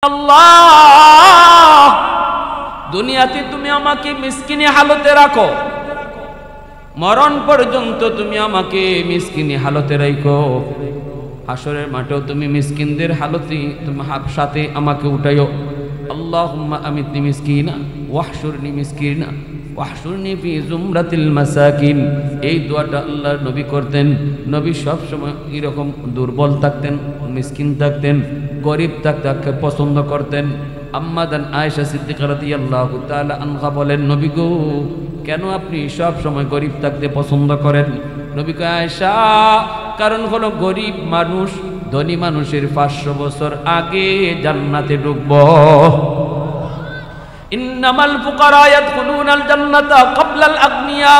আল্লাহ, দুনিয়াতে তুমি আমাকে মিসকিনি হালতে রাখো, মরণ পর্যন্ত তুমি আমাকে মিসকিনি হালতে রাখো, হাসরের মাঠেও তুমি মিসকিনদের হালতে তুমি সাথে আমাকে উঠাইও। আল্লাহুম্মা আমিতনি মিসকিনা ওয়াহশুরনি মিসকিনা ওয়াহশুরনি ফি জুমরাতিল মাসাকিন। এই দোয়াটা আল্লাহর নবী করতেন। নবী সব সময় এরকম দুর্বল থাকতেন, মিসকিন থাকতেন, গরিব থাকতে পছন্দ করতেন। আম্মা জান আয়েশা সিদ্দিকা রাদিয়াল্লাহু তাআলা আনহা বলেন, নবী গো, কেন আপনি সব সময় গরিব থাকতে পছন্দ করেন? নবী কয়, আয়েশা, কারণ হলো গরিব মানুষ ধনী মানুষের 500 বছর আগে জান্নাতে ঢুকবো। ইন্নামাল ফুকারা ইয়াদখুলুনাল জান্নাতা ক্বাবলাল আগনিয়া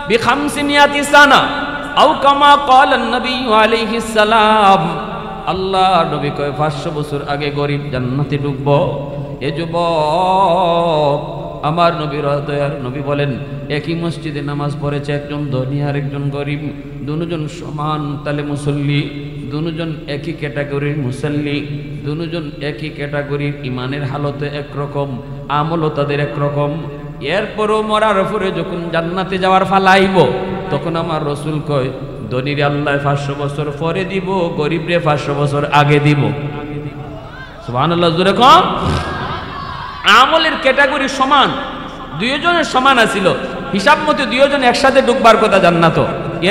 বি500 সানা আও কামা ক্বালা নবী আলাইহিস সালাম। আল্লাহ নবী কয় 500 বছর আগে গরিব জান্নাতে ঢুকবো। এ যুবক, আমার নবীর দয়ার নবী বলেন, একই মসজিদে নামাজ পড়েছে একজন ধনী আর একজন গরিব, দুজন সমান তালে মুসল্লি, দুজন একই ক্যাটাগরির মুসল্লি, দুজন একই ক্যাটাগরির ইমানের হালতে একরকম, আমলও তাদের একরকম। এরপরও মরার পরে যখন জান্নাতে যাওয়ার ফালাইব, তখন আমার রসুল কয়, ধনীর আল্লাহ 500 বছর পরে দিব, গরিবরে 500 বছর আগে দিব। সুবহানাল্লাহ, জোরে কম। আমলের ক্যাটাগরি সমান, দুইজনের সমান আছিল, হিসাব মতে দুইজন একসাথে ঢুকবার কথা জান্নাত।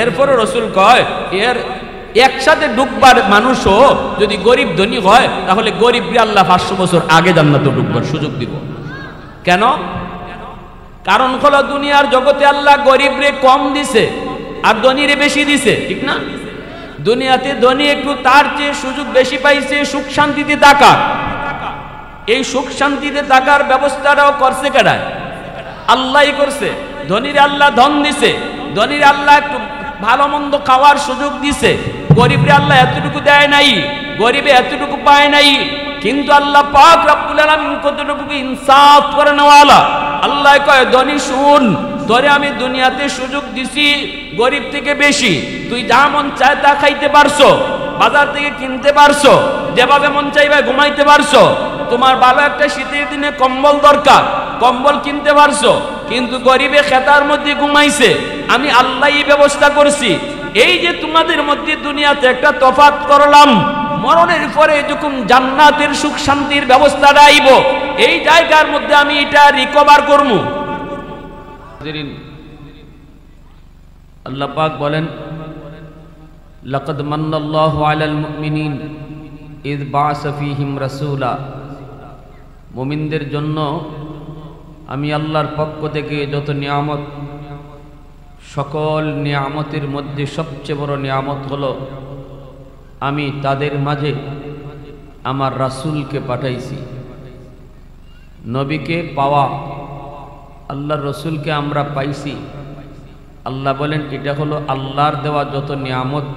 এরপরও রসুল কয়, এর একসাথে ঢুকবার মানুষও যদি গরিব ধনী হয়, তাহলে গরিবরে আল্লাহ 500 বছর আগে জান্নাতে ঢুকবার সুযোগ দিব। কেন? কারণ হলো দুনিয়ার জগতে আল্লাহ গরিবরে কম দিছে আর ধনীরে বেশি দিছে, ঠিক না? দুনিয়াতে ধনী একটু তার চেয়ে সুযোগ বেশি পাইছে সুখ শান্তিতে থাকার। এই সুখ শান্তিতে থাকার ব্যবস্থাটাও করছে কেডা? আল্লাহই করছে। ধনীরে আল্লাহ ধন দিছে, ধনীরে আল্লাহ একটু ভালো মন্দ খাওয়ার সুযোগ দিছে, গরিবরে আল্লাহ এতটুকু দেয় নাই, গরিবে এতটুকু পায় নাই। কিন্তু আল্লাহ পাক রব্বুল আলামিন কতটুকু ইনসাফ করে নেওয়ালা। আল্লাহ কয়, ধনী শুন, তোরে আমি দুনিয়াতে সুযোগ দিছি গরিব থেকে বেশি, তুই যা মন চায় তা খাইতে পারছো, বাজার থেকে কিনতে পারছো, যেভাবে মন চাইবে ঘুমাইতে পারছো, তোমার ভালো একটা শীতের দিনে কম্বল দরকার, কম্বল কিনতে পারছো। কিন্তু গরিবে খেতার মধ্যে ঘুমাইছে, আমি আল্লাহই ব্যবস্থা করছি। এই যে তোমাদের মধ্যে দুনিয়াতে একটা তফাৎ করলাম, মরণের পরে যখন জান্নাতের সুখ শান্তির ব্যবস্থাটা আইব, এই জায়গার মধ্যে আমি এটা রিকভার করবো। আল্লাহ পাক বলেন, লাকাদ মান্নাল্লাহু আলাল মুমিনিন ইয বা'আসা ফীহিম রাসূলা। মুমিনদের জন্য আমি আল্লাহর পক্ষ থেকে যত নিয়ামত, সকল নিয়ামতের মধ্যে সবচেয়ে বড় নিয়ামত হলো আমি তাদের মাঝে আমার রাসূলকে পাঠাইছি। নবীকে পাওয়া, আল্লাহর রসুলকে আমরা পাইছি। আল্লাহ বলেন, এটা হলো আল্লাহর দেওয়া যত নিয়ামত,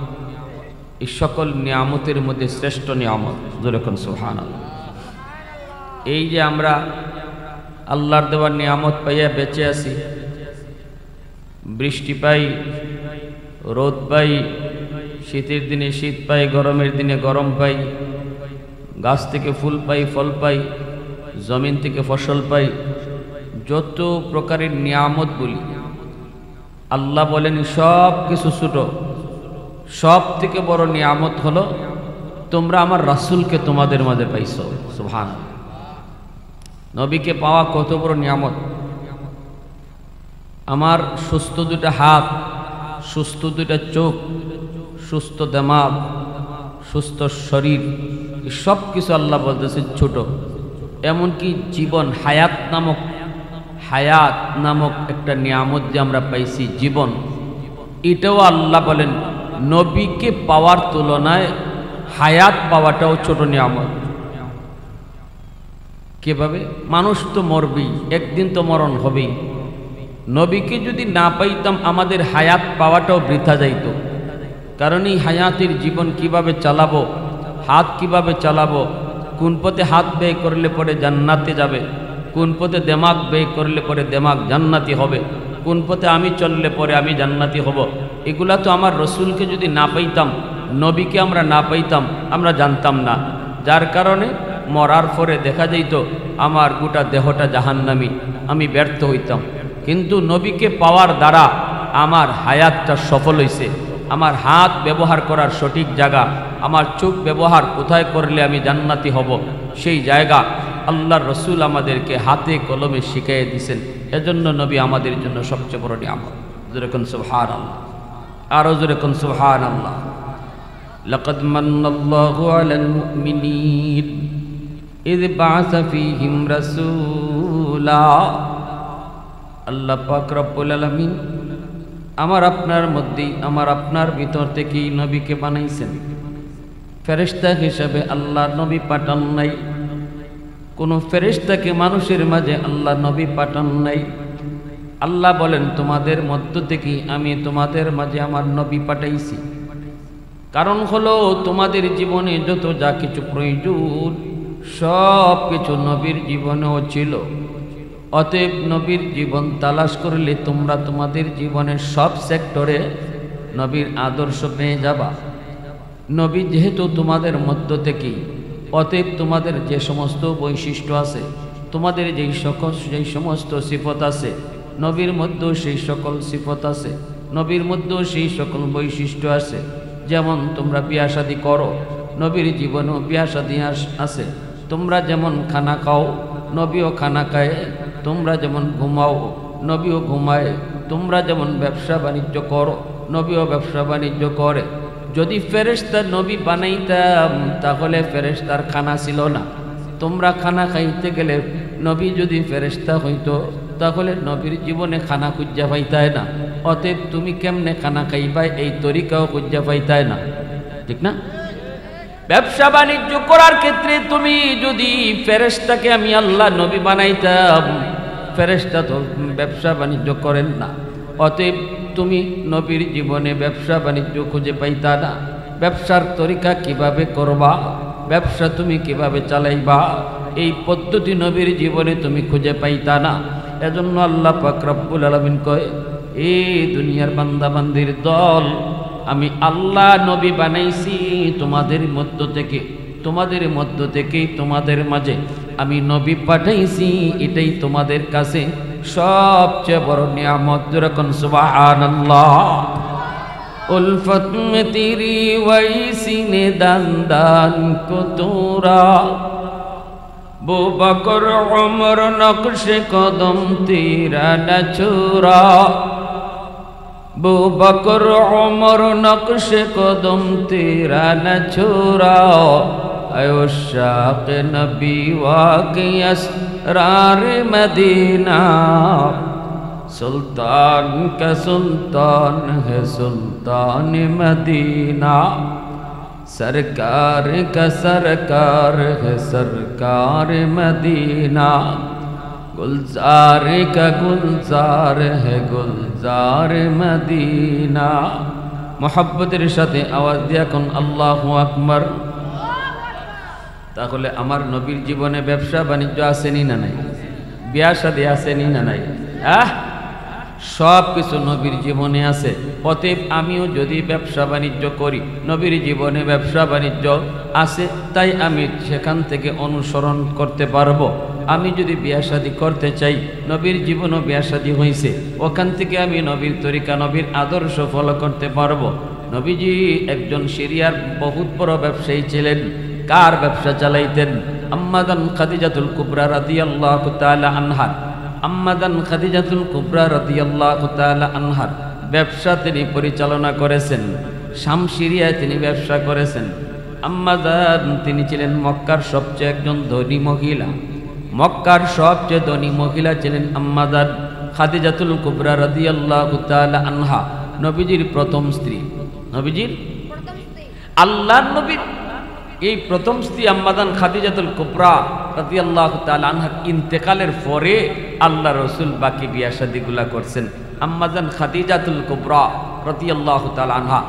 এই সকল নিয়ামতের মধ্যে শ্রেষ্ঠ নিয়ামত। যেরকম সুবহানাল্লাহ। এই যে আমরা আল্লাহর দেওয়া নিয়ামত পাইয়া বেঁচে আছি, বৃষ্টি পাই, রোদ পাই, শীতের দিনে শীত পাই, গরমের দিনে গরম পাই, গাছ থেকে ফুল পাই, ফল পাই, জমিন থেকে ফসল পাই, যত প্রকারের নিয়ামত বলি, আল্লাহ বলেন সব কিছু ছোট, সব থেকে বড় নিয়ামত হলো তোমরা আমার রাসূলকে তোমাদের মাঝে পাইছো। সুবহানাল্লাহ। নবীকে পাওয়া কত বড় নিয়ামত। আমার সুস্থ দুটা হাত, সুস্থ দুটা চোখ, সুস্থ দিমাগ, সুস্থ শরীর, সব কিছু আল্লাহ বলতেছে ছোট। এমনকি জীবন, হায়াত নামক একটা নিয়ামত যে আমরা পাইছি, জীবন, এটাও আল্লাহ বলেন নবীকে পাওয়ার তুলনায় হায়াত পাওয়াটাও ছোট নিয়ামত। কিভাবে? মানুষ তো মরবেই, একদিন তো মরণ হবেই। নবীকে যদি না পাইতাম আমাদের হায়াত পাওয়াটাও বৃথা যাইত। কারণ এই হায়াতের জীবন কিভাবে চালাবো, হাত কিভাবে চালাবো, কোন পথে হাত ব্যয় করলে পরে জান্নাতে যাবে, কোন পথে দিমাগ ব্যয় করলে পরে দিমাগ জান্নাতি হবে, কোন পথে আমি চললে পরে আমি জান্নাতি হব, এগুলা তো আমার রসুলকে যদি না পাইতাম, নবীকে আমরা না পাইতাম, আমরা জানতাম না। যার কারণে মরার পরে দেখা যাইত আমার গোটা দেহটা জাহান্নামী, আমি ব্যর্থ হইতাম। কিন্তু নবীকে পাওয়ার দ্বারা আমার হায়াতটা সফল হইছে। আমার হাত ব্যবহার করার সঠিক জায়গা, আমার চোখ ব্যবহার কোথায় করলে আমি জান্নাতি হব, সেই জায়গা আল্লাহর রসুল আমাদেরকে হাতে কলমে শিখিয়ে দিয়েছেন। এজন্য নবী আমাদের জন্য সবচেয়ে বড় নিয়ামত। যেরকম সুবহানাল্লাহ, আরো যেরকম সুবহানাল্লাহ। লাকাদ মান্নাল্লাহু আলাল মুমিনিন ইয বা'আসা ফীহিম রাসূলা। আল্লাহ পাক রব্বুল আলামিন আমার আপনার মধ্যেই, আমার আপনার ভিতর থেকেই নবীকে বানাইছেন। ফেরেশতা হিসেবে আল্লাহ নবী পাঠান নাই, কোন ফেরেশতাকে মানুষের মাঝে আল্লাহ নবী পাঠান নাই। আল্লাহ বলেন তোমাদের মধ্য থেকেই আমি তোমাদের মাঝে আমার নবী পাঠাইছি। কারণ হলো তোমাদের জীবনে যত যা কিছু প্রয়োজন সব কিছু নবীর জীবনেও ছিল। অতএব নবীর জীবন তালাশ করলে তোমরা তোমাদের জীবনের সব সেক্টরে নবীর আদর্শ পেয়ে যাবা। নবী যেহেতু তোমাদের মধ্য থেকেই, অতএব তোমাদের যে সমস্ত বৈশিষ্ট্য আছে, তোমাদের যেই সমস্ত সিফত আছে, নবীর মধ্যেও সেই সকল সিফত আছে, নবীর মধ্যেও সেই সকল বৈশিষ্ট্য আছে। যেমন তোমরা বিয়া শাদী করো, নবীর জীবনেও বিয়া শাদী আছে। তোমরা যেমন খানা খাও, নবীও খানা খায়। তোমরা যেমন ঘুমাও, নবীও ঘুমায়। তোমরা যেমন ব্যবসা বাণিজ্য করো, নবীও ব্যবসা বাণিজ্য করে। যদি ফেরেশতা নবী বানাইতাম তাহলে ফেরেশতার খানা ছিল না। তোমরা খানা খাইতে গেলে নবী যদি ফেরেশতা হইতো তাহলে নবীর জীবনে খানা খুঁজা পাইতায় না। অতএব তুমি কেমনে খানা খাইবাই এই তরিকাও খুঁজা পাইতায় না, ঠিক না? ব্যবসা বাণিজ্য করার ক্ষেত্রে তুমি যদি ফেরেশতাকে আমি আল্লাহ নবী বানাইতাম, ফেরেশতা তো ব্যবসা বাণিজ্য করেন না। অতএব তুমি নবীর জীবনে ব্যবসা বাণিজ্য খুঁজে পাইতা না। ব্যবসার তরিকা কিভাবে করবা, ব্যবসা তুমি কিভাবে চালাইবা, এই পদ্ধতি নবীর জীবনে তুমি খুঁজে পাইতা না। এজন্য আল্লাহ পাক রব্বুল আলামিন কয়, এই দুনিয়ার বান্দা বান্দির দল, আমি আল্লাহ নবী বানাইছি তোমাদের মধ্য থেকে, তোমাদের মধ্য থেকেই তোমাদের মাঝে আমি নবী পাঠাইছি। এটাই তোমাদের কাছে সবচেয়ে বড় নিয়ামত। যেরকম সুবহানাল্লাহ। উলফত মে তেরি ওয়াইসিনে দান দান কো তোরা, বো বকর উমর নকশে কদম তেরা না ছোরা। বো বকর উমর নকশে কদম তেরা না ছোরা। আয়ো শাক নবী ওয়াকি আসরার মদিনা। সুলতান কা সুলতান है सुल्तान मदीना। सरकार का सरकार है सरकार मदीना। गुलजार का गुलजार है गुलजार मदीना। मोहब्बतेर साथे आवाज दिया कोन আল্লাহু আকবার। তাহলে আমার নবীর জীবনে ব্যবসা বাণিজ্য আসেনি না নাই, বিয়া শাদী আসেনি না নাই, সব কিছু নবীর জীবনে আছে। অতএব আমিও যদি ব্যবসা বাণিজ্য করি, নবীর জীবনে ব্যবসা বাণিজ্য আছে, তাই আমি সেখান থেকে অনুসরণ করতে পারবো। আমি যদি বিয়া শাদী করতে চাই, নবীর জীবনও বিয়া শাদী হয়েছে, ওখান থেকে আমি নবীর তরিকা, নবীর আদর্শ ফলো করতে পারবো। নবীজি একজন সিরিয়ার বহুত বড় ব্যবসায়ী ছিলেন। কার ব্যবসা চালাইতেন? আম্মাদান খাদিজাতুল কুবরা রাদিয়াল্লাহু তাআলা আনহা। আম্মাদান খাদিজাতুল কুবরা রাদিয়াল্লাহু তাআলা আনহার ব্যবসা তিনি পরিচালনা করেছেন। শাম সিরিয়ায় তিনি ব্যবসা করেছেন। আম্মাদান তিনি ছিলেন মক্কার সবচেয়ে একজন ধনী মহিলা। মক্কার সবচেয়ে ধনী মহিলা ছিলেন আম্মাদান খাদিজাতুল কুবরা রাদিয়াল্লাহু তাআলা আনহা, নবীজির প্রথম স্ত্রী। নবীজির আল্লাহর নবীর এই প্রথম স্ত্রী আম্মাদান খাদিজাতুল কুবরা রাদিয়াল্লাহু তাআলা আনহার ইন্তেকালের পরে আল্লাহ রসুল বাকি বিয়া শাদীগুলা করছেন। আম্মাদান খাদিজাতুল কুবরা রাদিয়াল্লাহু তাআলা আনহা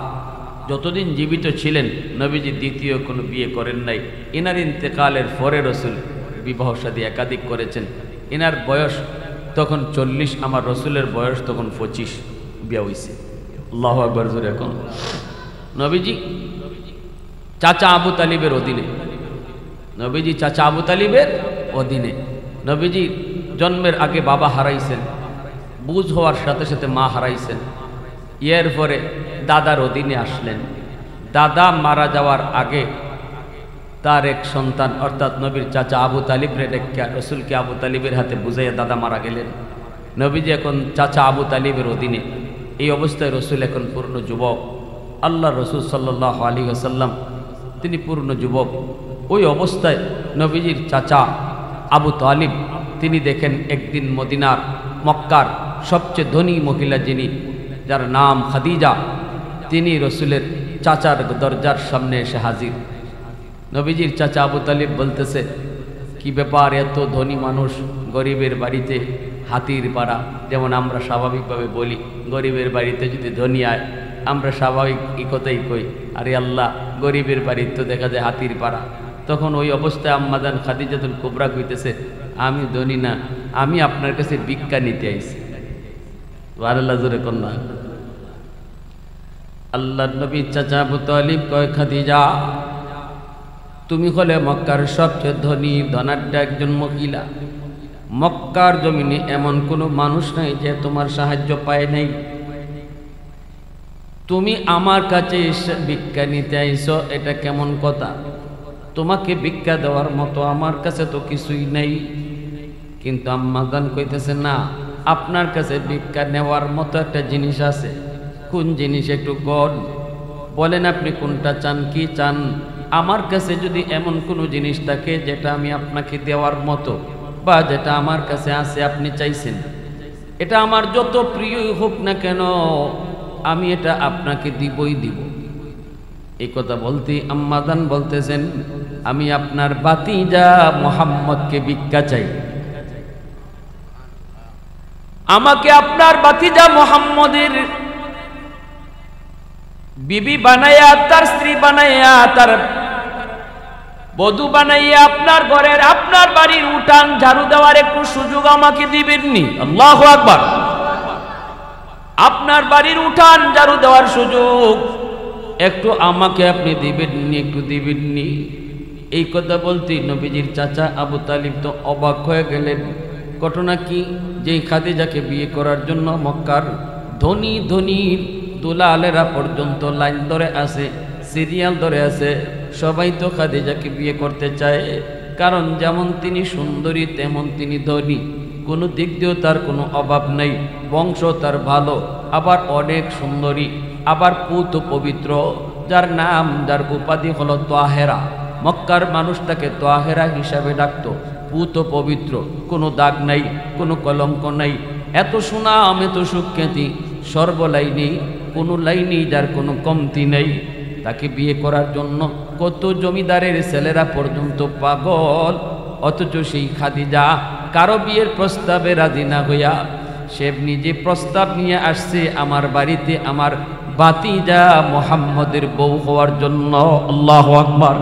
যতদিন জীবিত ছিলেন নবীজি দ্বিতীয় কোনো বিয়ে করেন নাই। এনার ইন্তেকালের পরে রসুল বিবাহ শাদী একাধিক করেছেন। এনার বয়স তখন 40, আমার রসুলের বয়স তখন 25, বিয়া হইছে। আল্লাহু আকবার জোরে এখন। নবীজি চাচা আবু তালিবের অধীনে নবীজি চাচা আবু তালিবের অধীনে। নবীজি জন্মের আগে বাবা হারাইছেন, বুঝ হওয়ার সাথে সাথে মা হারাইছেন, এর পরে দাদার অধীনে আসলেন। দাদা মারা যাওয়ার আগে তার এক সন্তান অর্থাৎ নবীর চাচা আবু তালিব রেখা রসুলকে আবু তালিবের হাতে বুঝাইয়া দাদা মারা গেলেন। নবীজি এখন চাচা আবু তালিবের অধীনে। এই অবস্থায় রসুল এখন পূর্ণ যুবক। আল্লাহ রসুল সাল্লাল্লাহু আলাইহি ওয়াসাল্লাম তিনি পূর্ণ যুবক। ওই অবস্থায় নবীজির চাচা আবু তালিব তিনি দেখেন একদিন মদিনার মক্কার সবচেয়ে ধনী মহিলা যিনি, যার নাম খাদিজা, তিনি রসুলের চাচার দরজার সামনে এসে হাজির। নবীজির চাচা আবু তালিব বলতেছে, কি ব্যাপার, এত ধনী মানুষ গরিবের বাড়িতে হাতির পাড়া, যেমন আমরা স্বাভাবিকভাবে বলি গরিবের বাড়িতে যদি ধনী আয় আমরা স্বাভাবিক কথাই কই, আরে আল্লাহ গরিবের বাড়িতে তো দেখা যায় হাতির পাড়া। তখন ওই অবস্থায় আম্মাজান খাদিজাতুল কুবরা কইতেছে, আমি ধনী না, আমি আপনার কাছে ভিক্ষা নিতে আইছি। আল্লাহ জোরে কন্যা। আল্লাহ নবী চাচা আবু তালিব কয়, খাদিজা তুমি হলে মক্কার সবচেয়ে ধনী ধনাঢ্য একজন মহিলা। মক্কার জমিনে এমন কোনো মানুষ নাই যে তোমার সাহায্য পায় নাই। তুমি আমার কাছে ভিক্ষা নিতে আইছো, এটা কেমন কথা? তোমাকে ভিক্ষা দেওয়ার মতো আমার কাছে তো কিছুই নেই। কিন্তু আম্মাজান কইতেছে, না, আপনার কাছে ভিক্ষা নেওয়ার মতো একটা জিনিস আছে। কোন জিনিস একটু বলেন, আপনি কোনটা চান, কি চান? আমার কাছে যদি এমন কোনো জিনিস থাকে যেটা আমি আপনাকে দেওয়ার মতো বা যেটা আমার কাছে আছে, আপনি চাইছেন, এটা আমার যত প্রিয় হোক না কেন আমি এটা আপনাকে দিবই দিব। এই কথা বলতে আম্মাজান বলতেছেন, আমি আপনার ভাতিজা মুহাম্মদকে ভিক্ষা চাই। আমাকে আপনার ভাতিজা মুহাম্মদের বিবি বানাইয়া, তার স্ত্রী বানাইয়া, তার বধূ বানাইয়া আপনার ঘরের আপনার বাড়ির উঠান ঝাড়ু দেওয়ার একটু সুযোগ আমাকে দিবেননি? আল্লাহু আকবার। আপনার বাড়ির উঠান ঝাড়ু দেওয়ার সুযোগ একটু আমাকে আপনি দিবেননি, একটু দিবেননি? এই কথা বলতে নবীজির চাচা আবু তালিব তো অবাক হয়ে গেলেন। ঘটনা কি? যেই খাদিজাকে বিয়ে করার জন্য মক্কার ধনী ধনী দুলালেরা পর্যন্ত লাইন ধরে আছে, সিরিয়াল ধরে আছে, সবাই তো খাদিজাকে বিয়ে করতে চায়। কারণ যেমন তিনি সুন্দরী তেমন তিনি ধনী, কোনো দিক দিয়েও তার কোনো অভাব নেই, বংশ তার ভালো, আবার অনেক সুন্দরী, আবার পুত পবিত্র, যার নাম যার উপাধি হলো তোয়াহেরা। মক্কার মানুষ তাকে তোয়াহেরা হিসাবে ডাকত। পুত পবিত্র, কোনো দাগ নাই, কোনো কলঙ্ক নাই, এত সুনাম, এত সুখ্যাতি, সর্বলাইনেই কোনো লাইনেই যার কোনো কমতি নেই। তাকে বিয়ে করার জন্য কত জমিদারের ছেলেরা পর্যন্ত পাগল, অথচ সেই খাদিজা কারো বিয়ের প্রস্তাবে রাজি না হইয়া সে নিজে প্রস্তাব নিয়ে আসছে আমার বাড়িতে আমার ভাতিজা মুহাম্মদের বউ হওয়ার জন্য। আল্লাহু আকবার।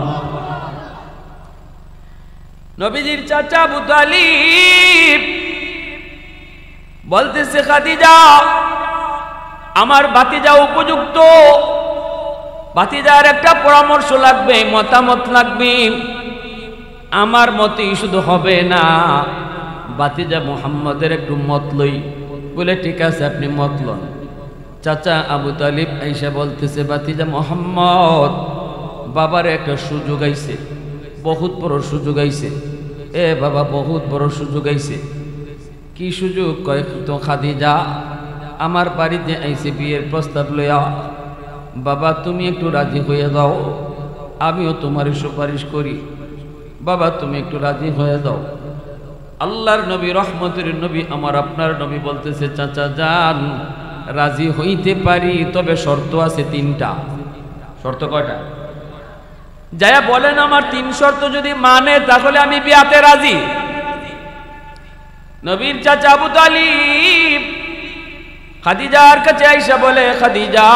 নবীজির চাচা আবু তালিব বলতেছে, খাদিজা আমার ভাতিজা উপযুক্ত, ভাতিজার একটা পরামর্শ লাগবে, মতামত লাগবে। আমার মতেই শুধু হবে না, ভাতিজা মুহাম্মদের একটু মত লই। বলে ঠিক আছে, আপনি মত লন। চাচা আবু তালিব আইসা বলতেছে, ভাতিজা মুহাম্মদ বাবার একটা সুযোগ আইছে, বহুত বড় সুযোগ আইছে। এ বাবা, বহুত বড় সুযোগ আইছে। কি সুযোগ? কয় তো খাদিজা আমার বাড়িতে আইছে বিয়ের প্রস্তাব লইয়া। বাবা তুমি একটু রাজি হয়ে যাও, আমিও তোমার সুপারিশ করি। বাবা তুমি একটু রাজি হয়ে যাও। আল্লাহর নবী, রহমতের নবী, আমার আপনার নবী বলতেছে, চাচা যান, রাজি হইতে পারি, তবে শর্ত আছে তিনটা। শর্ত কয়টা? যায়া বলেন আমার তিন শর্ত যদি মানে তাহলে আমি বিয়াতে রাজি। নবীর চাচা আবু তালিব খাদিজার কাছে আইসা বলে, খাদিজা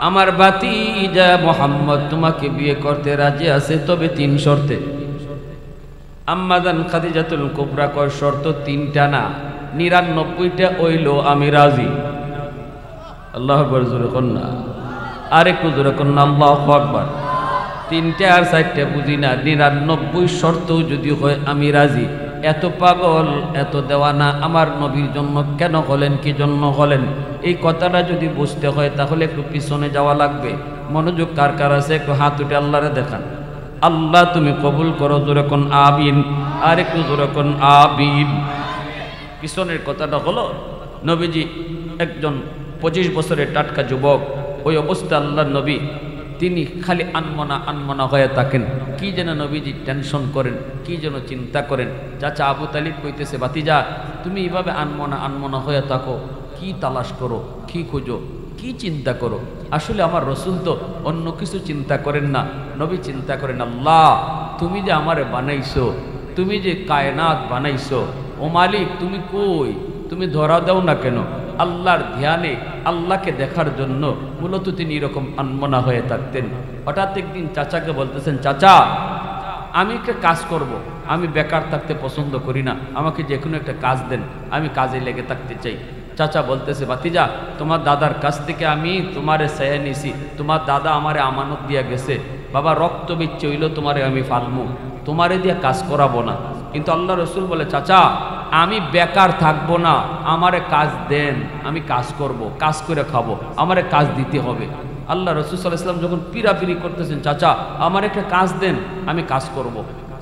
আমার ভাতিজা মুহাম্মদ তোমাকে বিয়ে করতে রাজি আছে, তবে তিন শর্তে। আম্মাজান খাদিজাতুল কুবরা কয়, শর্ত তিনটা না 99টা হইল আমি রাজি। আল্লাহু আকবার, জোরে কন্যা, আর একটু জোরে কন্যা, আল্লাহু আকবার। তিনটে আর চারটে বুঝি না, 99 শর্তও যদি হয় আমি রাজি। এত পাগল এত দেওয়ানা আমার নবীর জন্য কেন হলেন, কি জন্য হলেন? এই কথাটা যদি বুঝতে হয় তাহলে একটু পিছনে যাওয়া লাগবে। মনোযোগ কার কার আছে একটু হাত উঠে আল্লাহরে দেখান। আল্লাহ তুমি কবুল করো, জোরে কোন আমিন, আর একটু জোরে কোন আমিন। পিছনের কথাটা হলো, নবীজি একজন 25 বছরের টাটকা যুবক। ওই অবস্থা আল্লাহর নবী তিনি খালি আনমনা হয়ে থাকেন। কি যেন নবীজি টেনশন করেন, কি যেন চিন্তা করেন। চাচা আবু তালিব কইতেছে, বাতিজা তুমি এইভাবে আনমনা হয়ে থাকো, কি তালাশ করো, কি খুঁজো, কি চিন্তা করো? আসলে আমার রসুল তো অন্য কিছু চিন্তা করেন না, নবী চিন্তা করেন আল্লাহ তুমি যে আমারে বানাইছো, তুমি যে কায়নাত বানাইছো, ও মালিক তুমি কই, তুমি ধরা দাও না কেন? আল্লাহর ধ্যানে আল্লাহকে দেখার জন্য মূলত তিনি এরকম আনমনা হয়ে থাকতেন। হঠাৎ একদিন চাচাকে বলতেছেন, চাচা আমি একটা কাজ করব, আমি বেকার থাকতে পছন্দ করি না, আমাকে যে কোনো একটা কাজ দেন, আমি কাজে লেগে থাকতে চাই। চাচা বলতেছে, বাতিজা তোমার দাদার কাছ থেকে আমি তোমারে চেয়ে নিছি, তোমার দাদা আমারে আমানত দিয়া গেছে, বাবা রক্ত বিচ্ছে হইল তোমারে আমি ফালমু, তোমারে দিয়ে কাজ করাবো না। কিন্তু আল্লাহ রসুল বলে, চাচা আমি বেকার থাকবো না, আমারে কাজ দেন, আমি কাজ করব, কাজ করে খাবো, আমারে কাজ দিতে হবে। আল্লাহ রসুল সাল্লাল্লাহু আলাইহি ওয়াসাল্লাম যখন পিরাপিরি করতেছেন, চাচা আমার একটা কাজ দেন, আমি কাজ করব।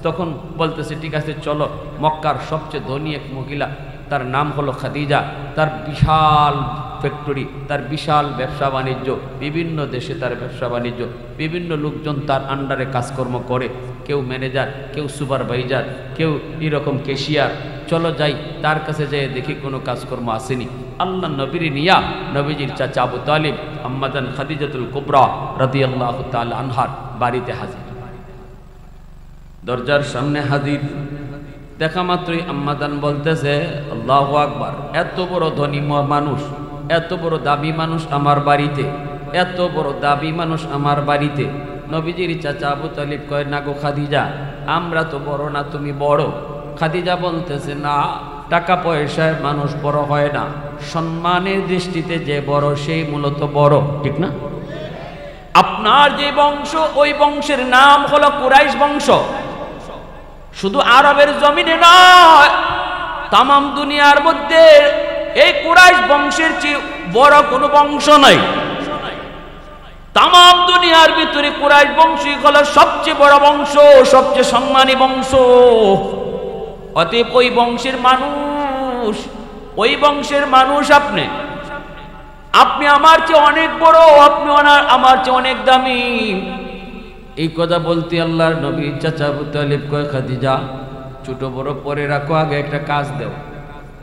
তখন বলতেছে, ঠিক আছে চলো, মক্কার সবচেয়ে ধনী এক মহিলা, তার নাম হলো খাদিজা, তার বিশাল ফ্যাক্টরি, তার বিশাল ব্যবসা বাণিজ্য, বিভিন্ন দেশে তার ব্যবসা বাণিজ্য, বিভিন্ন লোকজন তার আন্ডারে কাজকর্ম করে, কেউ ম্যানেজার, কেউ সুপারভাইজার, কেউ এরকম ক্যাশিয়ার। চলো যাই, তার কাছে যেয়ে দেখি কোনো কাজকর্ম আসেনি। আল্লাহ নবীর নিয়া নবীজির চাচা আবু তালিব আম্মাজান খাদিজাতুল কুবরা রাদিয়াল্লাহু তাআলা আনহার বাড়িতে হাজির, দরজার সামনে হাজির। দেখা মাত্রই আম্মাজান বলতেছে, আল্লাহু আকবার, এত বড় ধনী মানুষ, এত বড় দাবি মানুষ আমার বাড়িতে, এত বড় দাবি মানুষ আমার বাড়িতে। নবীজির চাচা আবু তালিব কয়, না গো খাদিজা, আমরা তো বড় না, তুমি বড়। খাদিজা বলতেছে, না, টাকা পয়সায় মানুষ বড় হয় না, সম্মানের দৃষ্টিতে যে বড় সেই মূলত বড়, ঠিক না? আপনার যে বংশ, ওই বংশের নাম হলো কুরাইশ বংশ। শুধু আরবের জমিনে নয়, তামাম দুনিয়ার মধ্যে এই কুরাইশ বংশের চেয়ে বড় কোনো বংশ নাই। তামাম দুনিয়ার ভিতরে কুরাইশ বংশই হলো সবচেয়ে বড় বংশ, সবচেয়ে সম্মানী বংশ। অতএব ওই বংশের মানুষ, ওই বংশের মানুষ আপনি আমার চেয়ে অনেক বড়, আপনি আমার চেয়ে অনেক দামি। এই কথা বলতে আল্লাহর নবী চাচা আবু তালিব কয়, খাদিজা ছোট বড় পরে রাখো, আগে একটা কাজ দাও,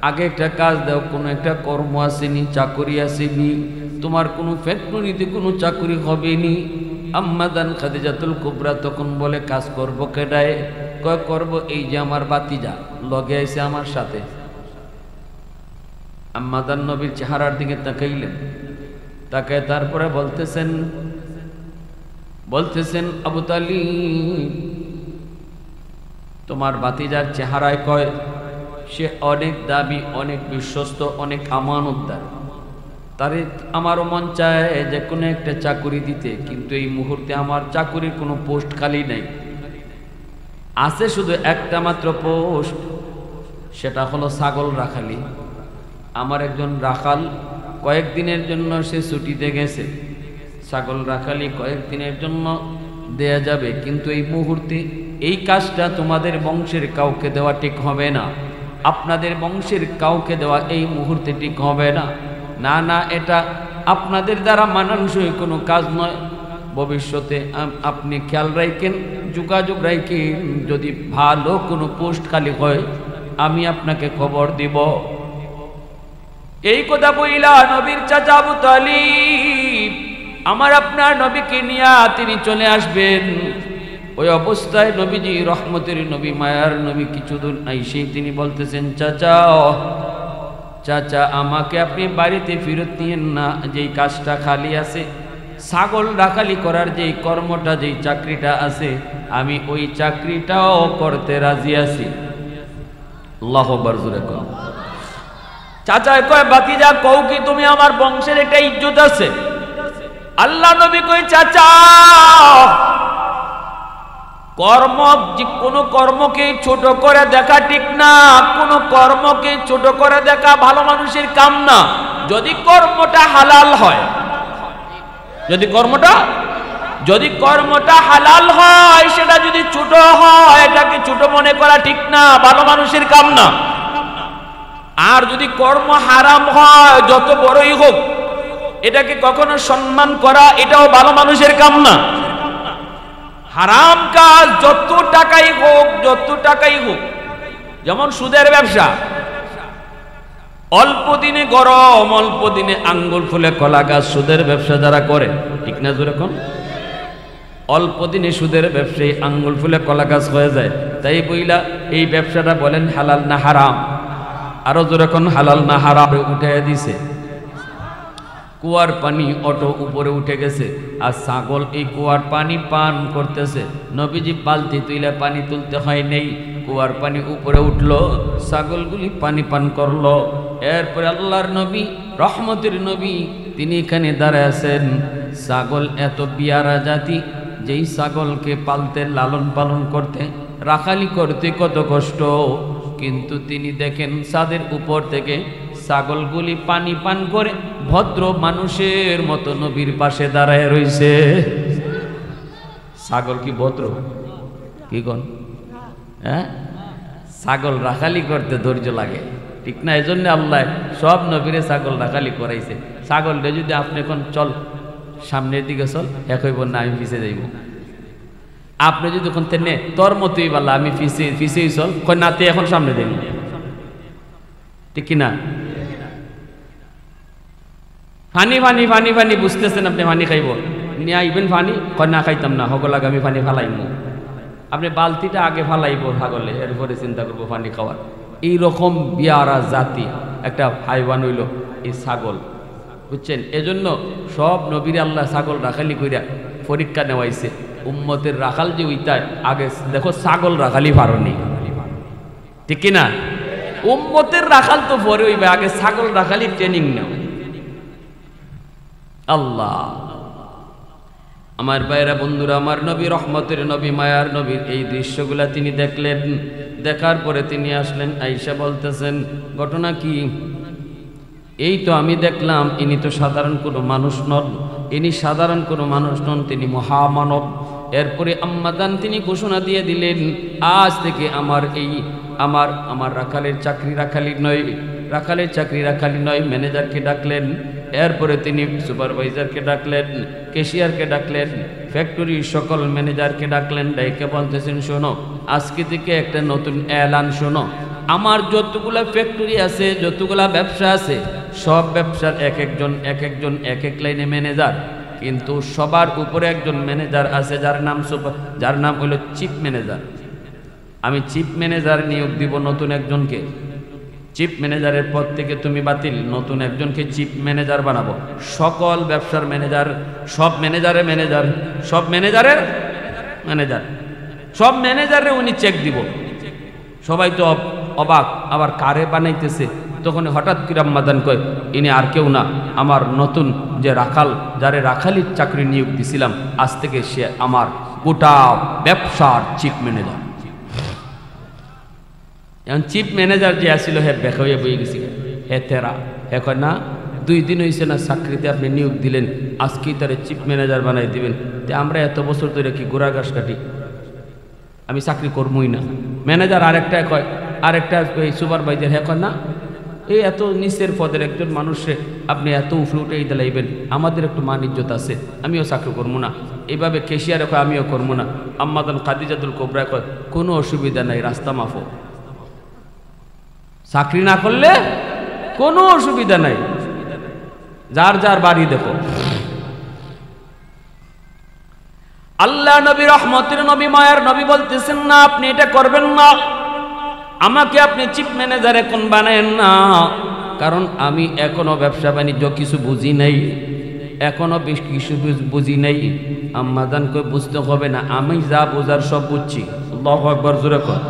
আগে একটা কাজ দাও। কোনো একটা কর্ম আসেনি, চাকরি আসেনি, তোমার কোনো ফ্যাক্টরিতে কোনো চাকরি হবে নি। আম্মাজান খাদিজাতুল কুবরা তখন বলে, কাজ করবো কেডায়? কয় করবো এই যে আমার বাতিজা লগে আইছে আমার সাথে। আম্মাজান নবীর চেহারার দিকে তাকাইলেন, তাকায় তারপরে বলতেছেন আবু তালিব, তোমার বাতিজার চেহারায় কয় সে অনেক দাবি, অনেক বিশ্বস্ত, অনেক আমানতদার, তারে আমারও মন চায় যে কোনো একটা চাকরি দিতে, কিন্তু এই মুহূর্তে আমার চাকরির কোনো পোস্ট খালি নাই, আছে শুধু একটা মাত্র পোস্ট, সেটা হলো ছাগল রাখালি। আমার একজন রাখাল কয়েকদিনের জন্য সে ছুটিতে গেছে, ছাগল রাখালি কয়েকদিনের জন্য দেয়া যাবে, কিন্তু এই মুহূর্তে এই কাজটা তোমাদের বংশের কাউকে দেওয়া ঠিক হবে না, আপনাদের বংশের কাউকে দেওয়া এই মুহূর্তে ঠিক হবে না। না না, এটা আপনাদের দ্বারা মানানসই কোনো কাজ নয়। ভবিষ্যতে আপনি খেয়াল রাখেন, যোগাযোগ রাখেন, যদি ভালো কোনো পোস্ট খালি হয় আমি আপনাকে খবর দিব। এই কথা বইলা নবীর চাচা আবু তালিব আমার আপনার নবীকে নিয়া তিনি চলে আসবেন। ওই অবস্থায় নবীজি রহমতের নবী, মায়ার নবী কিছুদূর আইসেই তিনি বলতেছেন, চাচা চাচা আমাকে আপনি বাড়িতে ফেরত নিয়েন না, যেই কাজটা খালি আছে, ছাগল রাখালি করার যেই কর্মটা, যেই চাকরিটা আছে, আমি ওই চাকরিটাও করতে রাজি আছি। আল্লাহু আকবার জোরে কর। চাচা কয়, বাতিজা কও কি তুমি আমার বংশের একটা ইজ্জত আছে? আল্লাহ নবী কই, চাচা কর্ম, যে কোনো কর্মকে ছোট করে দেখা ঠিক না, কোনো কর্মকে ছোট করে দেখা ভালো মানুষের কাম না। যদি কর্মটা হালাল হয়, যদি কর্মটা হালাল হয়, সেটা যদি ছোট হয়, এটাকে ছোট মনে করা ঠিক না, ভালো মানুষের কাম না। আর যদি কর্ম হারাম হয়, যত বড়ই হোক, এটাকে কখনো সম্মান করা, এটাও ভালো মানুষের কাম না। হারাম কাজ যত টাকাই হোক, যেমন সুদের ব্যবসা, অল্প দিনে গরম, অল্প দিনে আঙ্গুল ফুলে কলা গাছ। সুদের ব্যবসা যারা করে, ঠিক না জোরে কোন, অল্প দিনে সুদের ব্যবসায়ী আঙ্গুল ফুলে কলা গাছ হয়ে যায়। তাই বইলা এই ব্যবসাটা বলেন হালাল না হারাম? আরো জোরে কোন, হালাল না হারাম? উঠে দিছে কুয়ার পানি অটো উপরে উঠে গেছে, আর ছাগল এই কুয়ার পানি পান করতেছে। নবীজি বালতি তুইলে পানি তুলতে হয় নেই, কুয়ার পানি উপরে উঠলো, ছাগলগুলি পানি পান করলো। এরপরে আল্লাহর নবী, রহমতের নবী, তিনি এখানে দাঁড়ায় আছেন। ছাগল এত বিয়ারা জাতি, যেই ছাগলকে পালতে, লালন পালন করতে, রাখালি করতে কত কষ্ট, কিন্তু তিনি দেখেন ছাদের উপর থেকে ছাগলগুলি পানি পান করে ভদ্র মানুষের মতো নবীর পাশে দাঁড়ায় রইছে। ছাগল কি ভদ্র? কি কোন? হ্যাঁ, ছাগল রাখালি করতে ধৈর্য লাগে, ঠিক না? এই জন্য আল্লাহ সব নবীরে ছাগল রাখালি করাইছে। ছাগলটা যদি আপনি এখন চল সামনের দিকে চল, এক হইব না আমি পিছিয়ে যাইব। আপনি যদি এখন তেনে তোর মতোই বলা আমি পিছিয়ে চল, নাতে এখন সামনে দেব, ঠিক কিনা? ফানি ফানি ফানি ফানি বুঝতেছেন আপনি? ফানি খাইব নিয়ে আইবেন, ফানি কয় না খাইতাম না, হগলাগ আমি ফানি ফালাইব। আপনি বালতিটা আগে ফালাইব ছাগলে, এরপরে চিন্তা করবো ফানি খাওয়ার। এইরকম বিয়ারা জাতি একটা হাইওয়ান হইল এই ছাগল, বুঝছেন? এজন্য সব নবীর আল্লাহ ছাগল রাখালি কইরা পরীক্ষা নেওয়াইছে। উম্মতের রাখাল যে ওইটাই আগে দেখো, ছাগল রাখালি পারনি, ঠিক কিনা? উম্মতের রাখাল তো পরে হইবে, আগে ছাগল রাখালি ট্রেনিং নেও। আল্লাহ, আমার ভাইরা বন্ধুরা, আমার নবী, রহমতের নবী, মায়ার নবীর এই দৃশ্যগুলা তিনি দেখলেন। দেখার পরে তিনি আসলেন, আয়েশা বলতেছেন ঘটনা কি? এই তো আমি দেখলাম, ইনি তো সাধারণ কোনো মানুষ নন, ইনি সাধারণ কোনো মানুষ নন, তিনি মহামানব। এরপরে আম্মাদান তিনি ঘোষণা দিয়ে দিলেন, আজ থেকে আমার রাখালের চাকরি রাখালি নয়, ম্যানেজারকে ডাকলেন। এরপরে তিনি সুপারভাইজারকে ডাকলেন, ক্যাশিয়ারকে ডাকলেন, ফ্যাক্টরির সকল ম্যানেজারকে ডাকলেন। ডাইকে বলতেছেন, শোনো, আজকে থেকে একটা নতুন এলান শোনো, আমার যতগুলা ফ্যাক্টরি আছে, যতগুলা ব্যবসা আছে, সব ব্যবসার এক এক লাইনে ম্যানেজার, কিন্তু সবার উপরে একজন ম্যানেজার আছে যার নাম হলো চিফ ম্যানেজার। আমি চিফ ম্যানেজার নিয়োগ দিব নতুন একজনকে। চিফ ম্যানেজারের পদ থেকে তুমি বাতিল, নতুন একজনকে চিফ ম্যানেজার বানাবো। সকল ব্যবসার ম্যানেজার, সব ম্যানেজারে উনি চেক দিব। সবাই তো অবাক, আবার কারে বানাইতেছে? তখন হঠাৎ করে আম্মাদান কয়, ইনি আর কেউ না, আমার নতুন যে রাখাল, যারে রাখালির চাকরি নিয়োগ দিছিলাম, আজ থেকে সে আমার গোটা ব্যবসার চিফ ম্যানেজার। এখন চিফ ম্যানেজার যে আসছিল, হ্যাঁ দেখা হয়ে বই গেছি, হ্যাঁ তেরা এখন না 2 দিন হয়েছে না চাকরিতে আপনি নিয়োগ দিলেন, আজকেই তারা চিফ ম্যানেজার বানাই দিবেন। তো আমরা এত বছর ধরে কি গোড়া ঘাস কাটি, আমি চাকরি করবই না। ম্যানেজার আরেকটা কয়, আরেকটা সুপারভাইজার, হ্যাঁ কয় না, এই এত নিচের পদের একজন মানুষে আপনি এত উফরে উঠে দিলাইবেন, আমাদের একটু মান ইজ্জত আছে, আমিও চাকরি করবো না। এইভাবে কেশিয়ারে কয়, আমিও করবো না। আম্মাদান খাদিজাতুল কুবরা কয়, কোনো অসুবিধা নাই, রাস্তা মাফো, চাকরি না করলে কোনো অসুবিধা নাই, যার যার বাড়ি দেখো। আল্লাহ নবী, রহমতের নবী, মায়ার নবী বলতেছেন, না আপনি এটা করবেন না, আমাকে আপনি চিফ ম্যানেজার এখন বানায়েন না, কারণ আমি এখনো ব্যবসা বাণিজ্য কিছু বুঝি নাই, এখনো বেশ কিছু বুঝি নাই। আম্মাজান কই, বুঝতে হবে না, আমি যা বোঝার সব বুঝছি। আল্লাহু আকবার, জোরে কর।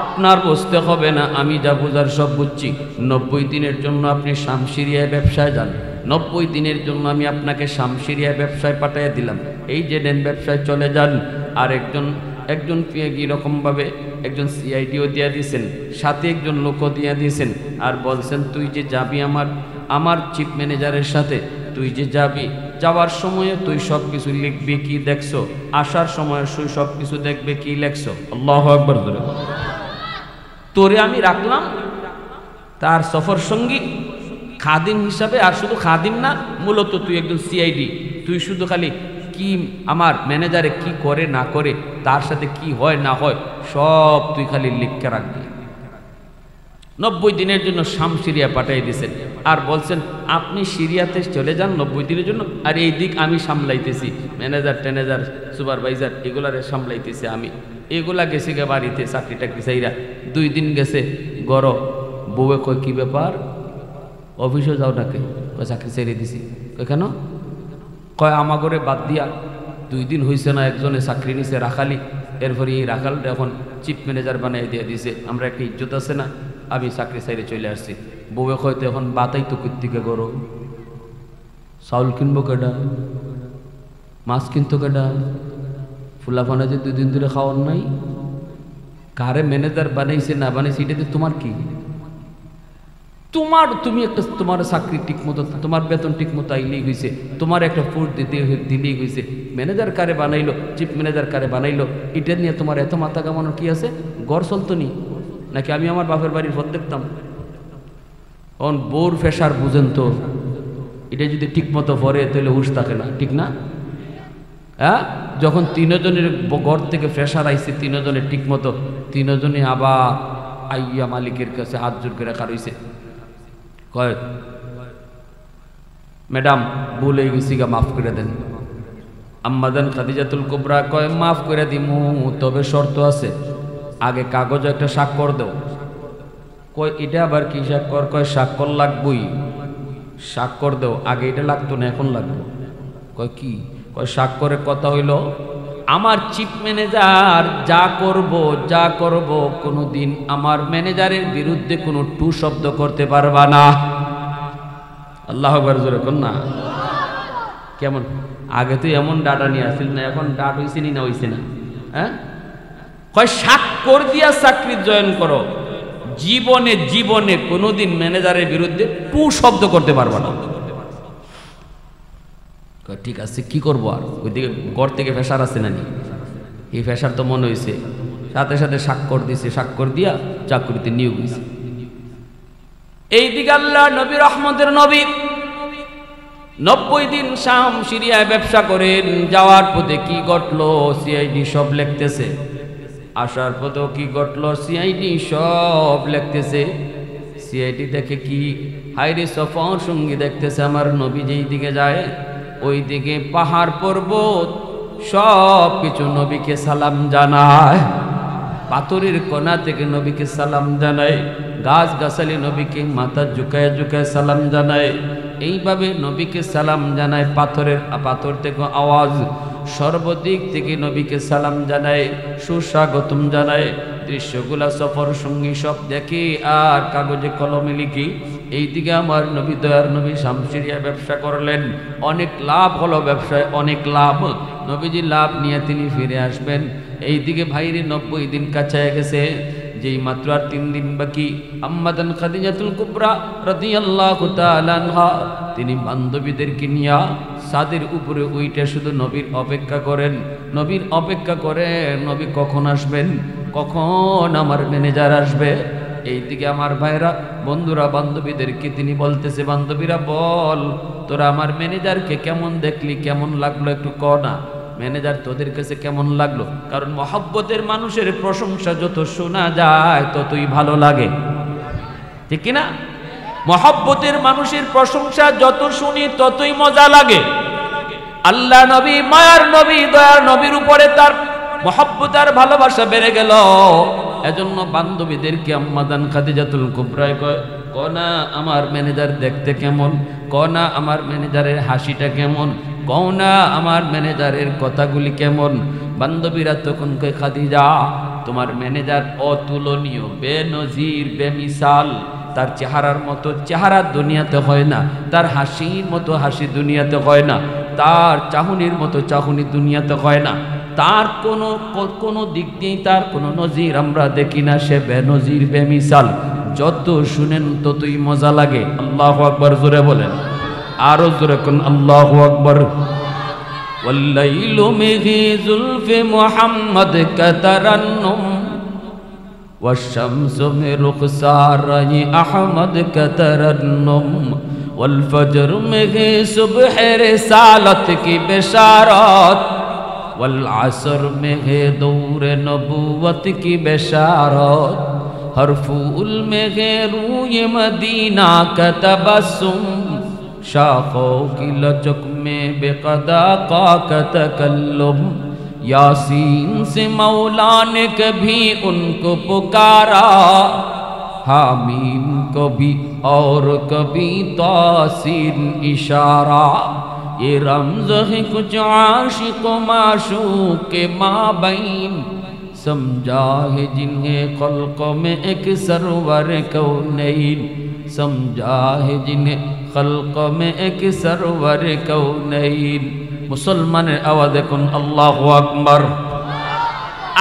আপনার বুঝতে হবে না, আমি যা বোঝার সব বুঝছি। 90 দিনের জন্য আপনি শামশিরিয়ায় ব্যবসায় যান, 90 দিনের জন্য আমি আপনাকে শামশিরিয়ায় ব্যবসায় পাঠিয়ে দিলাম, এই যে নেন ব্যবসায় চলে যান। একজন এরকমভাবে একজন সিআইডিও দিয়া দিয়েছেন, সাথে একজন লোকও দিয়া দিয়েছেন, আর বলছেন তুই যে যাবি আমার চিফ ম্যানেজারের সাথে, তুই যে যাবি, যাওয়ার সময়ে তুই সব কিছু লিখবি কি দেখছো, আসার সময় তুই সব কিছু দেখবে কি লেখছো। আল্লাহু আকবার। তোরে আমি রাখলাম তার সফর সঙ্গী খাদিম হিসাবে, আর শুধু খাদিম না, মূলত তুই একজন সিআইডি। তুই শুধু খালি কি আমার ম্যানেজারে কি করে না করে, তার সাথে কি হয় না হয়, সব তুই খালি লিখকে রাখবি। 90 দিনের জন্য শাম সিরিয়া পাঠিয়ে দিয়েছেন, আর বলছেন আপনি সিরিয়াতে চলে যান 90 দিনের জন্য, আর এই দিক আমি সামলাইতেছি, ম্যানেজার ট্যানেজার সুপারভাইজার এগুলারে সামলাইতেছি আমি। এগুলা গেছে গে বাড়িতে চাকরি টাকরি চাইরা, 2 দিন গেছে গর, বউয়ে কয় কি ব্যাপার, অফিসে যাও নাকি? কয় চাকরি ছেড়ে দিছি। কয় কেন? কয় আমাগরে বাদ দিয়া 2 দিন হয়েছে না একজনে চাকরি নিছে রাখালি, এরপরে এই রাখাল এখন চিফ ম্যানেজার বানিয়ে দিয়ে দিছে, আমরা একটা ইজ্জত আছে না, আমি চাকরি ছেড়ে চলে আসছি। বউয়ে হয়তো এখন বাতাই তো কর্তিকে করো, চাউল কিনবো কেডা, মাছ কিনতো কেডা, ফুলাফানা যে 2 দিন ধরে খাওয়ার নাই, কারে ম্যানেজার বানাইছে না বানাইছে এটাতে তোমার কি? তুমি একটা তোমার চাকরি ঠিক মতো, তোমার বেতন ঠিক মতো আইলেই হয়েছে, তোমার একটা ফুড দিলেই হয়েছে। ম্যানেজার কারে বানাইলো, চিফ ম্যানেজার কারে বানাইলো, এটা নিয়ে তোমার এত মাথা কামানোর কি আছে? গড় চলতো নি নাকি? আমি আমার বাপের বাড়ির পথ দেখতাম, অন বোর ফেসার বুঝেন তো, এটা যদি ঠিক মতো পরে তাহলে হুশ থাকে না, ঠিক না? হ্যাঁ, যখন 3 জনের ঘর থেকে ফ্রেশার আইছে, 3 জনের ঠিক মতো, 3 জনে আবার আইয়া মালিকের কাছে হাত জোর করে রাখা রয়েছে, কয় ম্যাডাম ভুল হয়ে গেছি গা, মাফ করে দেন। আম্মাজান খাদিজাতুল কুবরা কয় মাফ করে দিমু, তবে শর্ত আছে, আগে কাগজে একটা স্বাক্ষর দাও। কয় এটা আবার কি স্বাক্ষর? কয় স্বাক্ষর লাগবই, স্বাক্ষর দাও, আগে এটা লাগতো না এখন লাগবে। কয় কি? কয় স্বাক্ষরের কথা হইল আমার চিফ ম্যানেজার যা করব কোনোদিন আমার ম্যানেজারের বিরুদ্ধে কোনো টু শব্দ করতে পারবা না। আল্লাহু আকবার জোরে কোন না। কেমন আগে তো এমন ডাটা নিয়ে আসছিল না, এখন ডাট হইছে নি না হইছে না? হ্যাঁ, কয় স্বাক্ষর দিয়া চাকরি জয়েন করো, জীবনে কোনোদিন ম্যানেজারের বিরুদ্ধে টু শব্দ করতে পারবা না। ঠিক আছে কি করবো আর, ওইদিকে ঘর থেকে ফেসার আছে না নি, এই ফেসার তো মনে হয়েছে, সাথে সাথে স্বাক্ষর দিছে, স্বাক্ষর দিয়া চাকরিতে নিয়োগ হয়েছে। এইদিকে আল্লাহ নবী রহমতের নবী 90 দিন শাম সিরিয়ায় ব্যবসা করেন, যাওয়ার পথে কি ঘটলো সিআইডি সব লিখতেছে, আসার পথেও কি ঘটলো সিআইডি সব লিখতেছে। সিআইডি দেখে কি, হায়রে সফর সঙ্গী দেখতেছে আমার নবী যেই দিকে যায় ওই দিকে পাহাড় পর্বত সব কিছু নবীকে সালাম জানায়, পাথরের কোনা থেকে নবীকে সালাম জানায়, গাছ গাছালি নবীকে মাথা ঝুঁকায় ঝুঁকায় সালাম জানায়। এইভাবে নবীকে সালাম জানায়, পাথর থেকে আওয়াজ, সর্বদিক থেকে নবীকে সালাম জানায়, সুস্বাগতম জানায়। দৃশ্যগুলা সফর সঙ্গী সব দেখে আর কাগজে কলমে লিখি। এইদিকে আমার নবী দয়ার নবী শামসিরিয়া ব্যবসা করলেন, অনেক লাভ হলো, ব্যবসায় অনেক লাভ, নবীজি লাভ নিয়ে তিনি ফিরে আসবেন। এইদিকে ভাইরে 90 দিন কাছায় গেছে, যেই মাত্র আর 3 দিন বাকি। আম্মাদান খাদিজাতুল কুবরা রাদিয়াল্লাহু তাআলা আনহা তিনি বান্ধবীদেরকে নিয়ে ছাদের উপরে উইঠে শুধু নবীর অপেক্ষা করেন, নবীর অপেক্ষা করেন, নবী কখন আসবেন, কখন আমার ম্যানেজার আসবে। এইদিকে আমার ভাইরা বন্ধুরা বান্ধবীদেরকে তিনি বলতেছে, বান্ধবীরা বল তোরা আমার ম্যানেজারকে কেমন দেখলি, কেমন লাগলো একটু ক না, ম্যানেজার তোদের কাছে কেমন লাগলো? কারণ মহব্বতের মানুষের প্রশংসা যত শোনা যায় ততই ভালো লাগে, ঠিক কিনা? মহব্বতের মানুষের প্রশংসা যত শুনি ততই মজা লাগে। আল্লাহ নবী, মায়ার নবী, দয়ার নবীর উপরে তার মহব্বত আর ভালোবাসা বেড়ে গেল। এজন্য বান্ধবীদেরকে আম্মাদান খাদিজাতুল কুবরায় কয়, কনা আমার ম্যানেজার দেখতে কেমন, কনা আমার ম্যানেজারের হাসিটা কেমন, কওনা আমার ম্যানেজারের কথাগুলি কেমন। বান্ধবীরা তখন কয়, খাদিজা তোমার ম্যানেজার অতুলনীয়, বেনজির, বেমিসাল, তার চেহারার মতো চেহারা দুনিয়াতে হয় না, তার হাসির মতো হাসি দুনিয়াতে হয় না, তার চাহনির মতো চাহনি দুনিয়াতে হয় না। তার কোনো দিক দিয়ে তার কোনো নজির আমরা দেখি না, সে বেনজির বেমিসাল। যত শুনেন ততই মজা লাগে। আল্লাহু আকবার জোরে বলেন, আরো জোরে কোন আল্লাহু আকবার। ওয়াল্লাইলু মিহি যুলফি মুহাম্মদ কাতারান্নুম والشمس من رخسار أحمد كترنم والفجر में सुबह रिसालत की बशारत والعصر में है दौर नबूवत की बशारत हर फूल में है रूय मदीना का तबस्सुम शाखों की लचक में बेक़दा का तकल्लुम यासीन से मौला ने कभी उनको पुकारा हामीम कभी और कभी तासीन इशारा ये रमज़ है कुछ आशिक़ माशूक़ के माबैन समझा है जिन्हें खल्क़ में एक सरवर कौनैन समझा है जिन्हें खल्क़ में एक सरवर कौनैन। मुसलमाনের आवाज এখন আল্লাহু আকবার,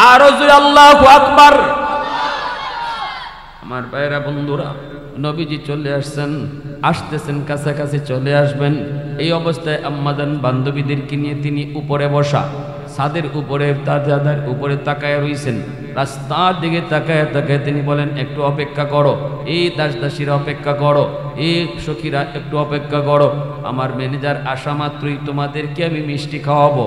আরো জোরে আল্লাহু আকবার। আমার ভাইরা বন্ধুরা, নবীজি চলে আসছেন, আসতেছেন, কাছাকাছি চলে আসবেন। এই অবস্থায় আম্মাজান বান্ধবীদেরকে নিয়ে তিনি উপরে বসা, ছাদের উপরে তাদের উপরে তাকায় রইছেন। রাস্তার দিকে তাকায় তাকায় তিনি বলেন, একটু অপেক্ষা করো, এই দাসদাসীরা অপেক্ষা করো, এই সখীরা একটু অপেক্ষা করো। আমার ম্যানেজার আসা মাত্রই তোমাদেরকে আমি মিষ্টি খাওয়াবো।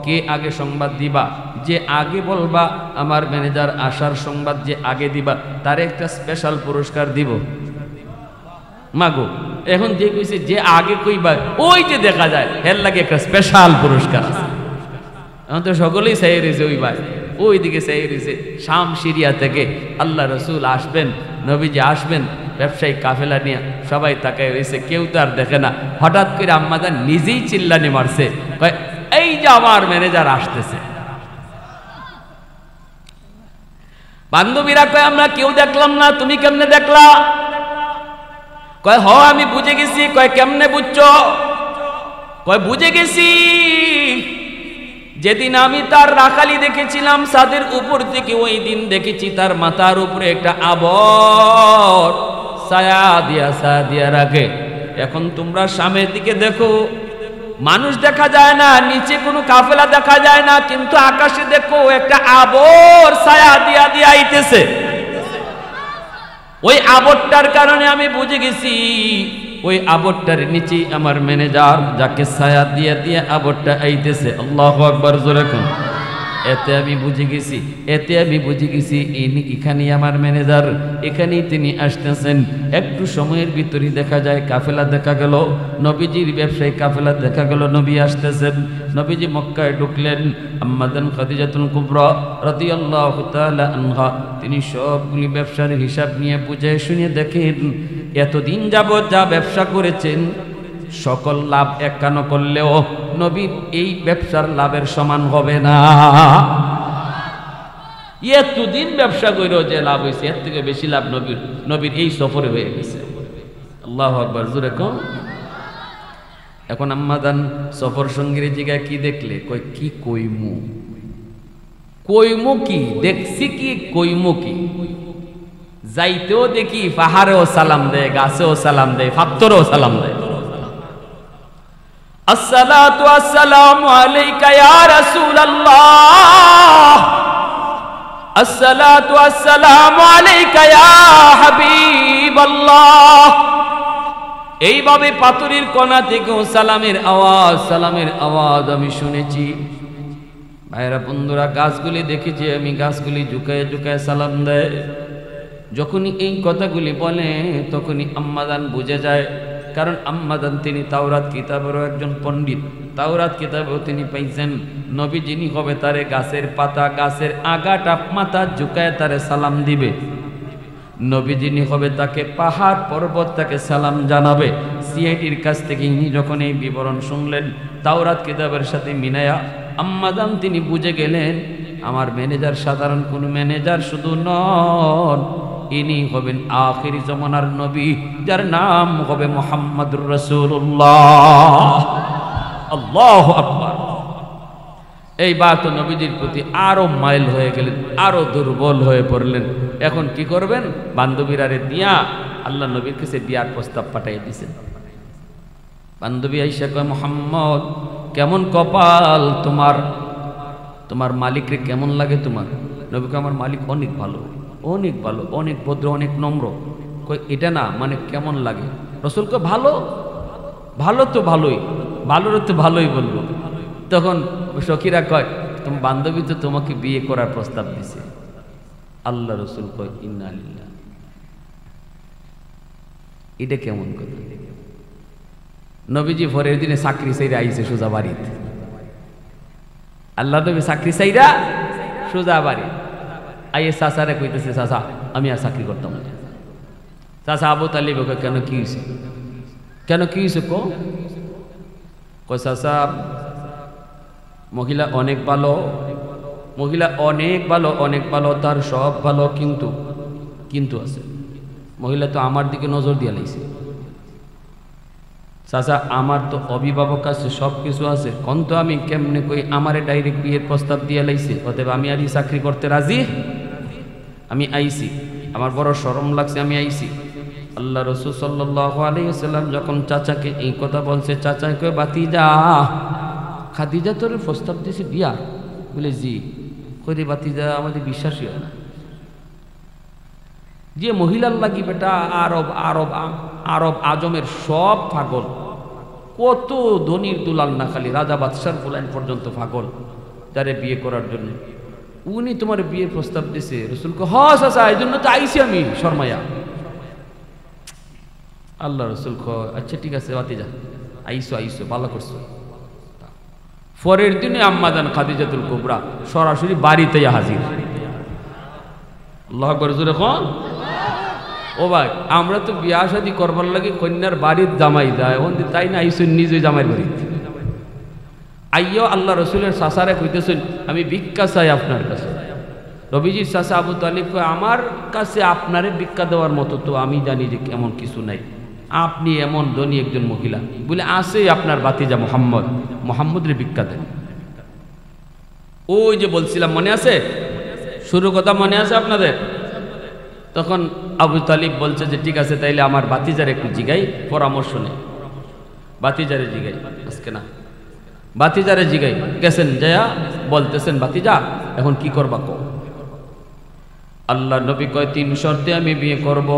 কে আগে সংবাদ দিবা, যে আগে বলবা আমার ম্যানেজার আসার সংবাদ যে আগে দিবা, তার একটা স্পেশাল পুরস্কার দিব। মাগো এখন যে কইছে যে আগে কইবা ওই যে দেখা যায় এর লাগে একটা স্পেশাল পুরস্কার আছে। এখন তো সকলেই চাই রয়েছে ওই ভাই, ওই দিকে চাই রয়েছে। শাম সিরিয়া থেকে আল্লাহ রসুল আসবেন, নবীজি আসবেন, ব্যবসায়িক কাফেলা নিয়ে সবাই তাকায় রয়েছে, কেউ তো আর দেখে না। হঠাৎ করে আম্মাজান নিজেই চিল্লানি মারছে, কয় এই যে আমার ম্যানেজার আসতেছে। বান্ধবীরা কয় আমরা কেউ দেখলাম না, তুমি কেমনে দেখলা? কয় হ আমি বুঝে গেছি। কয় কেমনে বুঝছো? কয় বুঝে গেছি, যেদিন আমি তার রাখালি দেখেছিলাম ছাদের উপর থেকে, ওই দিন দেখেছি তার মাথার উপরে একটা আবর ছায়া দিয়া রাখে। এখন তোমরা সামনের দিকে দেখো, মানুষ দেখা যায় না, নিচে কোনো কাফেলা দেখা যায় না, কিন্তু আকাশে দেখো একটা আবর ছায়া দিয়া আইতেছে। ওই আবরটার কারণে আমি বুঝে গেছি ওই আবরটার নিচে আমার ম্যানেজার, যাকে ছায়া দিয়ে আবরটা আইতেছে। আল্লাহু আকবার জোরে কোন। এতে আমি বুঝে গেছি এখানেই আমার ম্যানেজার, এখানেই তিনি আসতেছেন। একটু সময়ের ভিতরেই দেখা যায় কাফেলা দেখা গেল, নবীজির ব্যবসায়ী কাফেলা দেখা গেল, নবী আসতেছেন। নবীজি মক্কায় ঢুকলেন। আম্মাজান খাদিজাতুল কুবরা রাদিয়াল্লাহু তাআলা আনহা তিনি সবগুলি ব্যবসার হিসাব নিয়ে বুঝে শুনে দেখেন, এতদিন যাবৎ যা ব্যবসা করেছেন সকল লাভ একান্ন করলেও নবীর এই ব্যবসার লাভের সমান হবে না। এতদিন ব্যবসা করেও যে লাভ হয়েছে এর থেকে বেশি লাভ নবীর এই সফরে হয়ে গেছে। আল্লাহু আকবার জোরে কোন। এখন আম্মাজান সফর সঙ্গীর জায়গায় কি দেখলে? কই কি কইমু কি দেখছি, কি কইমু কি? যাইতেও দেখি পাহাড়েও সালাম দেয়, গাছেও সালাম দেয়, ফাত্তরেও সালাম দেয়। আসসালাতু আসসালামু আলাইকা ইয়া রাসূলুল্লাহ, আসসালাতু আসসালামু আলাইকা ইয়া হাবিবাল্লাহ। এইভাবে পাতুরির কোণা থেকেও সালামের আওয়াজ আমি শুনেছি। ভাইরা বন্ধুরা, গাছগুলি দেখেছি আমি, গাছগুলি ঝুঁকায় ঝুঁকায় সালাম দেয়। যখনই এই কথাগুলি বলে তখনই আম্মাজান বুঝে যায়, কারণ আম্মাজান তিনি তাওরাত কিতাবেরও একজন পণ্ডিত। তাওরাত কিতাবেও তিনি পাইছেন নবী যিনি হবে তারে গাছের পাতা, গাছের আগাটা মাথা ঝুঁকায় তারে সালাম দিবে। নবী যিনি হবে তাকে পাহাড় পর্বত তাকে সালাম জানাবে। সিআইডির কাছ থেকে ইনি যখন এই বিবরণ শুনলেন তাওরাত কিতাবের সাথে মিনায়া, আম্মাজান তিনি বুঝে গেলেন আমার ম্যানেজার সাধারণ কোন ম্যানেজার শুধু নন, ইনি হবেন আখিরি জমানার নবী, যার নাম হবে মুহাম্মদুর রাসূলুল্লাহ। আল্লাহু আকবার। এইবার তো নবীজির প্রতি আরো মাইল হয়ে গেলেন, আরো দুর্বল হয়ে পড়লেন। এখন কি করবেন? বান্ধবীরারে দিয়া আল্লাহ নবীর কাছে বিয়ার প্রস্তাব পাঠিয়ে দিয়েছেন। বান্ধবী আইসা কয়, মুহাম্মদ কেমন কপাল তোমার, তোমার মালিকরে কেমন লাগে তোমার? নবীকে, আমার মালিক অনেক ভালো, অনেক ভালো, অনেক ভদ্র, অনেক নম্র। কই এটা না, মানে কেমন লাগে? রসুলকে ভালো, ভালো তো ভালোই, ভালোর তো ভালোই বলবো। তখন সখীরা কয়, তোমার বান্ধবী তো তোমাকে বিয়ে করার প্রস্তাব দিছে। আল্লাহ রসুল কয়, ইন্না লিল্লাহ, এটা কেমন কথা? নবীজি পরের দিনে চাকরি চাইরা আইছে সোজা বাড়িতে। আল্লাহ নবী চাকরি চাইরা সোজা বাড়ি আইয়ে চাচারে কইতেছে, চাচা আমি আর চাকরি করতাম না। চাচা আবু তালিব কয়, কেন কি হয়েছে? কেন কি হয়েছে? কয় চাচা মহিলা অনেক ভালো, মহিলা অনেক ভালো, অনেক ভালো, তার সব ভালো, কিন্তু কিন্তু আছে, মহিলা তো আমার দিকে নজর দিয়ে লাইছে। চাচা আমার তো অভিভাবক আছে, সব কিছু আছে, কোন তো আমি কেমনে কই আমারে ডাইরেক্ট বিয়ের প্রস্তাব দিয়ে লাইছে, অতএব আমি আর চাকরি করতে রাজি। আমি আইছি, আমার বড় শরম লাগছে, আমি আইছি। আল্লাহ রসুল সাল্লাল্লাহু আলাইহি ওয়াসাল্লাম যখন চাচাকে এই কথা বলছে, চাচা কই, বাতিজা খাদিজা তোর প্রস্তাব দিয়েছে বিয়া? বলে জি। কই বাতিজা, আমাদের বিশ্বাসই হয় না যে মহিলার লাগি বেটা আরব আরব আরব আজমের সব পাগল, কত ধনির দুলাল না, খালি রাজা বাদশার ফুলাইন পর্যন্ত পাগল যারে বিয়ে করার জন্য। উনি তোমার বিয়ের প্রস্তাব দিছে? রসুলকে, হ চাচা, এই জন্য তো আইসি আমি শর্মায়া। আল্লাহ রসুল কয়, আচ্ছা ঠিক আছে বাতিজা, আইসো আইসো, ভালো করছো। পরের দিনে আম্মাজান খাদিজাতুল কুবরা সরাসরি বাড়িতেই হাজির। আল্লাহু আকবার, জোরে কোন। ও ভাই, আমরা তো বিয়া শাদী করবার লাগে কন্যার বাড়ির জামাই যায়, তাই না? আইসুন নিজে জামাইয়ের বাড়িতে আইও আল্লাহ রসুলের চাচারে কইতেছেন, আমি ভিক্ষা চাই আপনার কাছে। নবীজির চাচা আবু তালিব কয়, আমার কাছে আপনারে ভিক্ষা দেওয়ার মতো তো আমি জানি যে এমন কিছু নাই, আপনি এমন ধনী একজন মহিলা, বলে আছে আপনার বাতিজা মোহাম্মদ, মোহাম্মদের ভিক্ষা দেন। ওই যে বলছিলাম, মনে আছে? শুরু কথা মনে আছে আপনাদের? তখন আবু তালিব বলছে যে ঠিক আছে, তাইলে আমার বাতিজারে একটু জিগাই, পরামর্শ নেই। বাতিজারে জিগাই, আজকে না, বাতিজারে জিগাই। গেছেন যায়া বলতেছেন, বাতিজা এখন কি করবা কো? আল্লাহ নবী কয়, 3 শর্তে আমি বিয়ে করব।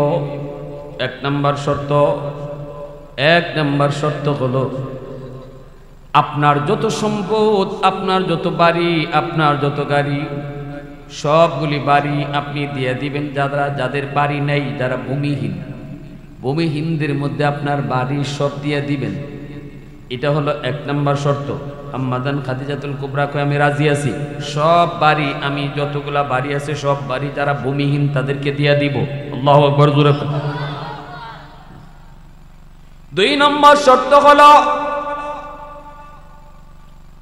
1 নম্বর শর্ত হলো, আপনার যত সম্পদ, আপনার যত বাড়ি, আপনার যত গাড়ি, সবগুলি বাড়ি আপনি দিয়ে দিবেন যাদের বাড়ি নেই, যারা ভূমিহীন, ভূমিহীনদের মধ্যে আপনার বাড়ি সব দিয়ে দিবেন। এটা হলো 1 নম্বর শর্ত। আম্মাজান খাদিজাতুল কুবরা কয়, আমি রাজি আছি, সব বাড়ি, আমি যতগুলা বাড়ি আছে সব বাড়ি যারা ভূমিহীন তাদেরকে দিয়ে দিব। আল্লাহু আকবার, জোরে। 2 নম্বর শর্ত হলো,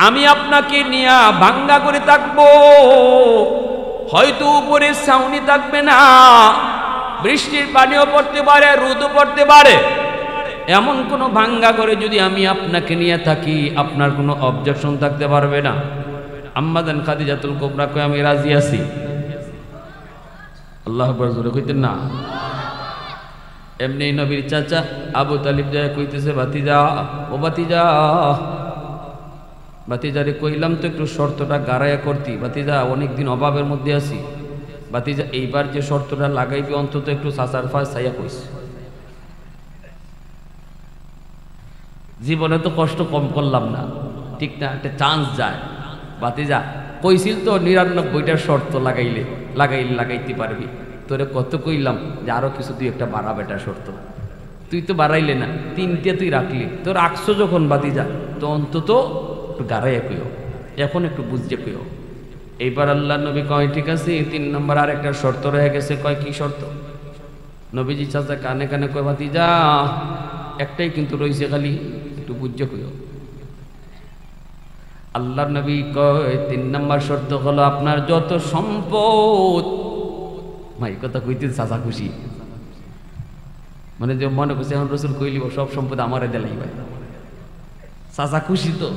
আমি আপনাকে নিয়ে ভাঙ্গা করে থাকবো, হয়তো উপরে ছাউনি থাকবে না, বৃষ্টির পানিও পড়তে পারে, রোদও পড়তে পারে, এমন কোনো ভাঙ্গা করে যদি আমি আপনাকে নিয়ে থাকি, আপনার কোনো অবজেকশন থাকতে পারবে না। আম্মাজান খাদিজাতুল কুবরা কয়, আমি রাজি আছি। আল্লাহু আকবার, জোরে কইতেন না। এমনি নবীর চাচা আবু তালিব যায় কইতেছে, বাতিজা, ও বাতিজা, বাতিজারে কইলাম তো একটু শর্তটা গাড়াইয়া করতি, বাতিজা অনেকদিন অভাবের মধ্যে আছি, বাতিজা এইবার যে শর্তটা লাগাইবি অন্তত একটু চাচার ফাঁস চাইয়া কইস। জীবনে তো কষ্ট কম করলাম না, ঠিক না? একটা চান্স যায়। বাতিজা কইছিল তো 99টা শর্ত লাগাইতে পারবি, তোরে কত কইলাম যে আরো কিছু তুই একটা বাড়া বেটা শর্ত, তুই তো বাড়াইলে না, 3টে তুই রাখলি, তোর রাখছো যখন বাতিজা, তো অন্তত একটু গাড়াইয়া কইও, এখন একটু বুঝতে কইও। এইবার আল্লাহ নবী কয়, ঠিক আছে, 3 নম্বর আর একটা শর্ত রয়ে গেছে। কয়, কি শর্ত? নবীজি চাচা কানে কানে কয়, বাতিজা একটাই কিন্তু রইছে, খালি একটু বুঝতে কইও। আল্লাহ নবী কয়, 3 নম্বর শর্ত হলো, আপনার যত সম্পদ, ভাই কথা কইতে চাচা খুশি, মানে যে মনে করছে এখন রসুল কইলিব সব সম্পদ আমারে দিলাই, ভাই চাচা খুশি তো।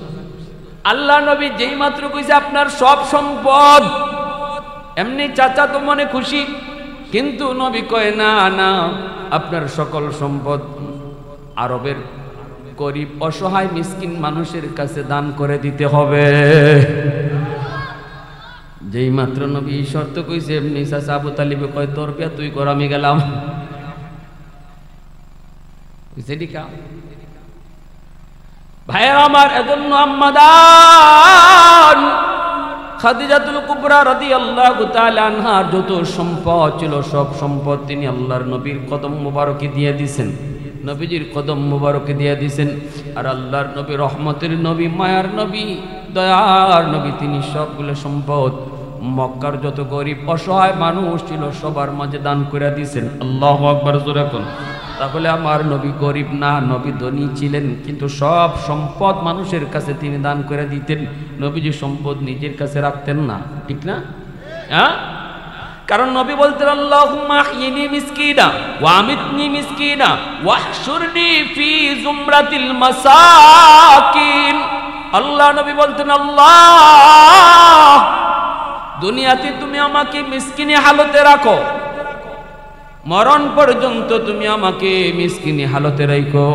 আল্লাহ নবী যেই মাত্র কইছে আপনার সব সম্পদ, এমনি চাচা তো মনে খুশি, কিন্তু নবী কয় না না, আপনার সকল সম্পদ আরবের গরিব অসহায় মিসকিন মানুষের কাছে দান করে দিতে হবে। যেই মাত্র নবী শর্ত কইছে, এমনি চাচা আবু তালিবে কয় তোর বিয়া তুই কর, আমি গেলাম। ভাইয়ের আমার, এজন্য আম্মাদান খাদিজাতুল কুবরা রাদিয়াল্লাহু তাআলা আনহার যত সম্পদ ছিল সব সম্পদ তিনি আল্লাহর নবীর কদম মুবারকে দিয়ে দিয়েছেন, নবীজির কদম মুবারকে দিয়ে দিয়েছেন। আর আল্লাহর নবী রহমতের নবী, মায়ার নবী, দয়ার নবী, তিনি সবগুলো সম্পদ মক্কার যত গরিব অসহায় মানুষ ছিল সবার মাঝে দান করে দিয়েছেন। আল্লাহু আকবার জোরে কোন। তাহলে আমার নবী গরিব না, নবী ধনী ছিলেন, কিন্তু সব সম্পদ মানুষের কাছে তিনি দান করে দিতেন। নবীজি সম্পদ নিজের কাছে রাখতেন না, ঠিক না? হ্যাঁ, কারণ নবী বলতেন আল্লাহুম্মা আহইনি মিসকিনা ওয়া আমিতনি মিসকিনা ওয়াহশুরনি ফি জুমরাতিল মাসাকিন। আল্লাহ নবী বলতেন, আল্লাহ দুনিয়াতে তুমি আমাকে মিসকিনি হালতে রাখো, মরণ পর্যন্ত তুমি আমাকে মিসকিনি হালতে রাখো,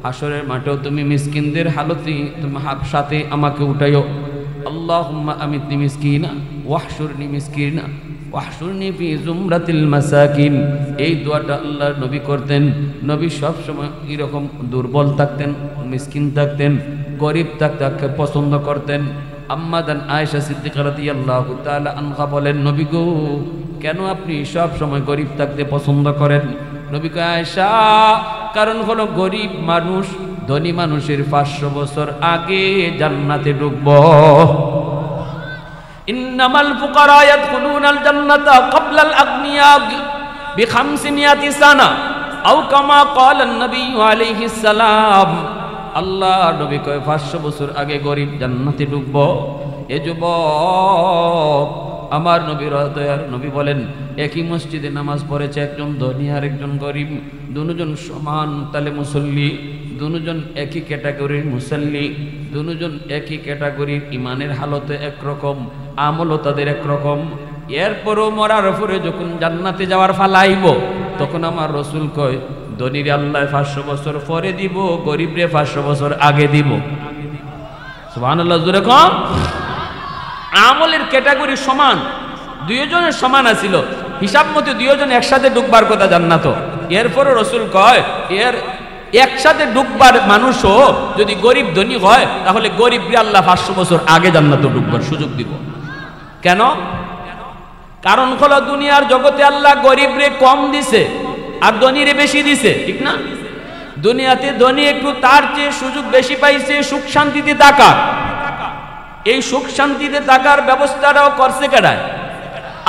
হাসরের মাঠেও তুমি মিসকিনদের হালতে তুমি সাথে আমাকে উঠাইও। আল্লাহুম্মা আমিতনি মিসকিনা ওয়াহশুরনি মিসকিনা ওয়াহশুরনি ফি জুমরাতিল মাসাকিন। এই দোয়াটা আল্লাহর নবী করতেন। নবী সব সময় এরকম দুর্বল থাকতেন, মিসকিন থাকতেন, গরিব থাকতে পছন্দ করতেন। আম্মাদান আয়েশা সিদ্দিকা রাদিয়াল্লাহু তাআলা আনহা বলেন, নবী গো কেন আপনি সব সময় গরিব থাকতে পছন্দ করেন? নবী কয়, আয়েশা কারণ হলো গরিব মানুষ ধনী মানুষের 500 বছর আগে জান্নাতে ঢুকবো। ইন্নামাল ফুকারা ইয়াদখুলুনাল জান্নাতা ক্বাবলাল আগনিয়া বি500 সানা আও কামা ক্বালান নবী আলাইহিস সালাম। আল্লাহ নবী কয় 500 বছর আগে গরিব জান্নাতে ঢুকবো। এ যুবক, আমার নবীর দয়ার নবী বলেন, একই মসজিদে নামাজ পড়েছে একজন ধনী আর একজন গরিব, দুজন সমান তালে মুসল্লি, দুজন একই ক্যাটাগরির মুসল্লি, দুজন একই ক্যাটাগরির ইমানের হালতে একরকম, আমলও তাদের একরকম। এরপরও মরার পরে যখন জান্নাতে যাওয়ার ফালাইব, তখন আমার রসুল কয় ধনীর আল্লাহ 500 বছর পরে দিব, গরিবরে 500 বছর আগে দিব। সুবহানাল্লাহ জোরে কম। আমলের ক্যাটাগরি সমান, দুইজনের সমান আছিল, হিসাব মতে দুইজন একসাথে ঢুকবার কথা জান্নাত। এরপরও রসুল কয় এর একসাথে ঢুকবার মানুষও যদি গরিব ধনী হয়, তাহলে গরিবরে আল্লাহ 500 বছর আগে জান্নাতে ঢুকবার সুযোগ দিব। কেন? কারণ হলো দুনিয়ার জগতে আল্লাহ গরিবরে কম দিছে আর ধনীরে বেশি দিছে, ঠিক না? দুনিয়াতে ধনী একটু তার চেয়ে সুযোগ বেশি পাইছে সুখ শান্তিতে থাকার। এই সুখ শান্তিতে থাকার ব্যবস্থাটাও করছে কেডা?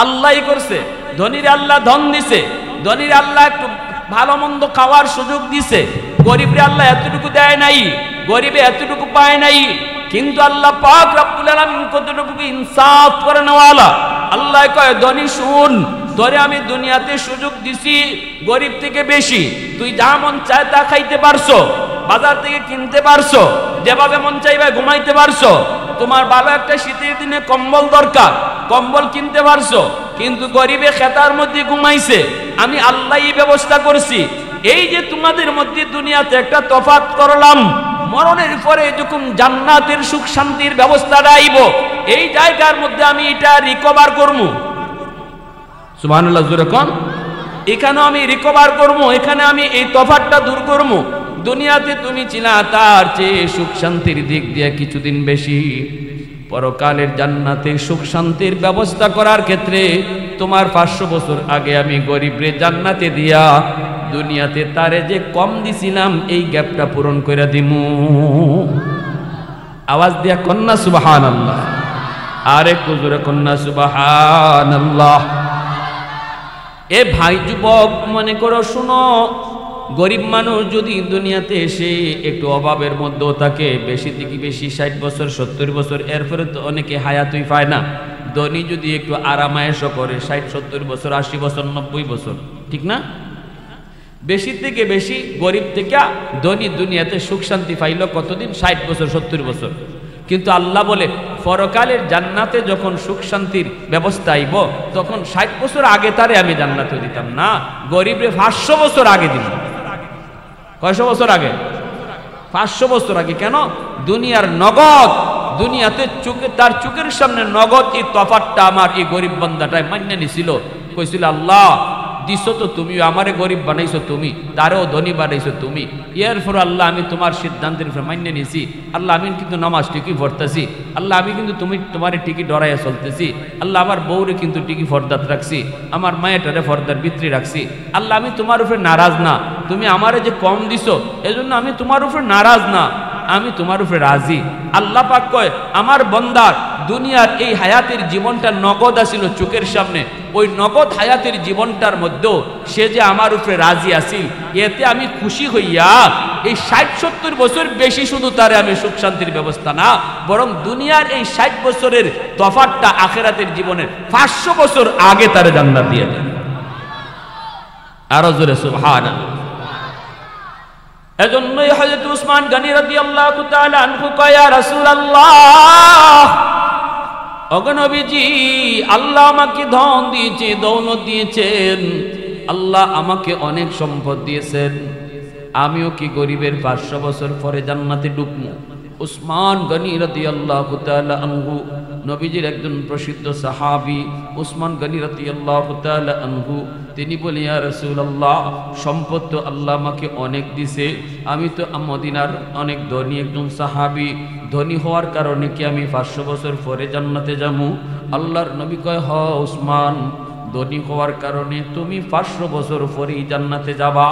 আল্লাহই করছে। ধনীরে আল্লাহ ধন দিছে, ধনীরে আল্লাহ একটু ভালো মন্দ খাওয়ার সুযোগ দিছে, গরিবরে আল্লাহ এতটুকু দেয় নাই, গরিবে এতটুকু পায় নাই। কিন্তু আল্লাহ পাক রব্বুল আলামিন কতটুকু ইনসাফ করে নেওয়ালা। আল্লাহ কয় ধনী শুন, তোরে আমি দুনিয়াতে সুযোগ দিছি গরিব থেকে বেশি, তুই যা মন চায় তা খাইতে পারছো, বাজার থেকে কিনতে পারছো, যেভাবে মন চাইবে ঘুমাইতে পারছো, তোমার ভালো একটা শীতের দিনে কম্বল দরকার, কম্বল কিনতে পারছো। কিন্তু গরিবে খেতার মধ্যে ঘুমাইছে, আমি আল্লাহই ব্যবস্থা করছি। এই যে তোমাদের মধ্যে দুনিয়াতে একটা তফাৎ করলাম, মরণের পরে যখন জান্নাতের সুখ শান্তির ব্যবস্থাটা আইব, এই জায়গার মধ্যে আমি এটা রিকভার করবো। সুবহানাল্লাহ জোরে কোন। এখানে আমি রিকভার করবো, এখানে আমি এই তফাৎটা দূর করবো। দুনিয়াতে তুমি ছিলা তার চেয়ে সুখ শান্তির দিক দিয়ে কিছুদিন বেশি, পরকালের জান্নাতে সুখ শান্তির ব্যবস্থা করার ক্ষেত্রে তোমার 500 বছর আগে আমি গরিবরে জান্নাতে দিয়া দুনিয়াতে তারে যে কম দিছিলাম এই গ্যাপটা পূরণ করে দিমু। আওয়াজ দিয়া কন্যা সুবহানাল্লাহ, আরে কুজুরে কন্যা সুবহানাল্লাহ। এ ভাই যুবক, মনে করো শুনো, গরিব মানুষ যদি দুনিয়াতে এসে একটু অভাবের মধ্যেও থাকে, বেশি থেকে বেশি 60 বছর 70 বছর, এরপরে তো অনেকে হায়াতুই পায় না। ধনী যদি একটু আরামায়েশও করে 60-70 বছর, 80 বছর, 90 বছর, ঠিক না? বেশি থেকে বেশি গরিব থেকে ধনী দুনিয়াতে সুখ শান্তি পাইল কতদিন? 60 বছর 70 বছর। কিন্তু আল্লাহ বলে পরকালের জান্নাতে যখন সুখ শান্তির ব্যবস্থা আইব তখন 60 বছর আগে তারে আমি জান্নাতে দিতাম না, গরিবরে 500 বছর আগে দিব। কয়শো বছর আগে? 500 বছর আগে। কেন? দুনিয়ার নগদ, দুনিয়াতে তার চোখের সামনে নগদ এই তফাতটা আমার এই গরিব বান্দাটাই মান্য নিছিল। কইছিল আল্লাহ দিছো তো তুমি, আমারে গরিব বানাইছো তুমি, তারেও ধনী বানাইছো তুমি। এরপর আল্লাহ আমি তোমার সিদ্ধান্তের উপর মান্য নিছি। আল্লাহ আমি কিন্তু নামাজ ঠিকই পড়তেছি, আল্লাহ আমি কিন্তু তোমারে ঠিকই ডরাইয়া চলতেছি, আল্লাহ আমার বউরে কিন্তু ঠিকই ফর্দাত রাখছি, আমার মায়েটারে ফর্দার ভিতরে রাখছি। আল্লাহ আমি তোমার উপরে নারাজ না, তুমি আমারে যে কম দিছো এজন্য আমি তোমার উপরে নারাজ না, আমি তোমার উপরে রাজি। আল্লাহ পাক কয় আমার বন্দার দুনিয়ার এই হায়াতের জীবনটা নগদ আসিল চোখের সামনে, ওই নগদ হায়াতের জীবনটার মধ্যেও সে যে আমার উপরে রাজি আসিল, এতে আমি খুশি হইয়া এই 60-70 বছর বেশি শুধু তারে আমি সুখ শান্তির ব্যবস্থা না, বরং দুনিয়ার এই 60 বছরের তফাতটা আখিরাতের জীবনের 500 বছর আগে তারে জান্নাত দিয়ে দেন। আরো জোরে সুবহানাল্লাহ। এজন্যই হযরত উসমান গনি রাদিয়াল্লাহু তাআলা আনহু কয় ইয়া রাসূলুল্লাহ, ওগো নবীজি আল্লাহ আমাকে ধন দিয়েছে, দৌলত দিয়েছেন, আল্লাহ আমাকে অনেক সম্পদ দিয়েছেন, আমিও কি গরিবের 500 বছর পরে জান্নাতে ঢুকবো? উসমান গনি রাদিয়াল্লাহু তাআলা আনহু নবীজির একজন প্রসিদ্ধ সাহাবী উসমান গনি রাদিয়াল্লাহু তাআলা আনহু, তিনি বলে ইয়া রাসূলুল্লাহ সম্পদ তো আল্লাহ আমাকে অনেক দিছে, আমি তো মদিনার অনেক ধনী একজন সাহাবী, ধনী হওয়ার কারণে কি আমি 500 বছর পরে জান্নাতে যাবো? আল্লাহর নবী কয় হ উসমান, ধনী হওয়ার কারণে তুমি 500 বছর পরেই জান্নাতে যাবা,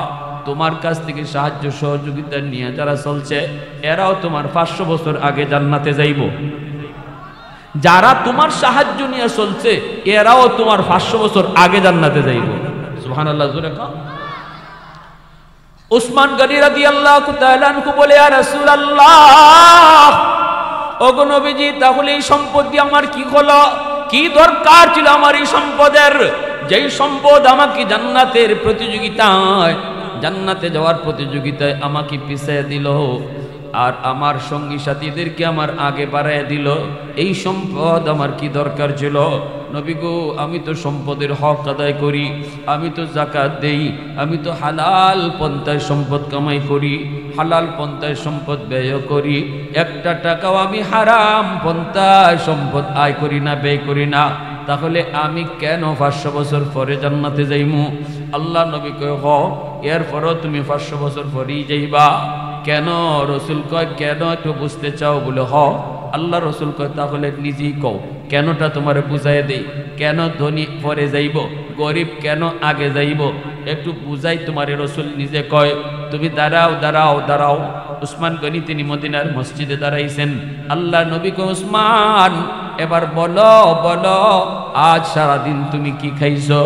তোমার কাছ থেকে সাহায্য সহযোগিতা নিয়ে যারা চলছে এরাও তোমার 500 বছর আগে জান্নাতে যাইব। যারা তোমার সাহায্য নিয়ে চলছে এরাও তোমার 500 বছর আগে জান্নাতে যাইব। সুবহানাল্লাহ জোরে কও। উসমান গনি রাদিয়াল্লাহু তাআলা আনহু বলে ইয়া রাসূলুল্লাহ, ওগো নবীজি তাহলে এই সম্পদ দিয়ে আমার কি হলো? কি দরকার ছিল আমার এই সম্পদের? যেই সম্পদ আমাকে জান্নাতের প্রতিযোগিতায়, জান্নাতে যাওয়ার প্রতিযোগিতায় আমাকে পিছিয়ে দিল আর আমার সঙ্গী সাথীদেরকে আমার আগে বাড়ায় দিল, এই সম্পদ আমার কি দরকার ছিল? নবী গো আমি তো সম্পদের হক আদায় করি, আমি তো যাকাত দেই, আমি তো হালাল পন্থায় সম্পদ কামাই করি, হালাল পন্থায় সম্পদ ব্যয় করি, একটা টাকাও আমি হারাম পন্থায় সম্পদ আয় করি না, ব্যয় করি না, তাহলে আমি কেন 500 বছর পরে জান্নাতে যাইমু? আল্লাহ নবী কয় হ এরপরও তুমি 500 বছর পরেই যাইবা। কেন? রসুল কয় কেন একটু বুঝতে চাও? বলে হ। আল্লাহ রসুল কয় তাহলে নিজেই কও, কেনটা তোমার বুঝাই দেই, কেন ধনী পরে যাইব, গরিব কেন আগে যাইব, একটু বুঝাই তোমারে। রসুল নিজে কয় তুমি দাঁড়াও দাঁড়াও দাঁড়াও। উসমান গনি তিনি মদিনার মসজিদে দাঁড়াইছেন। আল্লাহ নবী কয় উসমান এবার বলো বলো আজ সারাদিন তুমি কি খাইছো?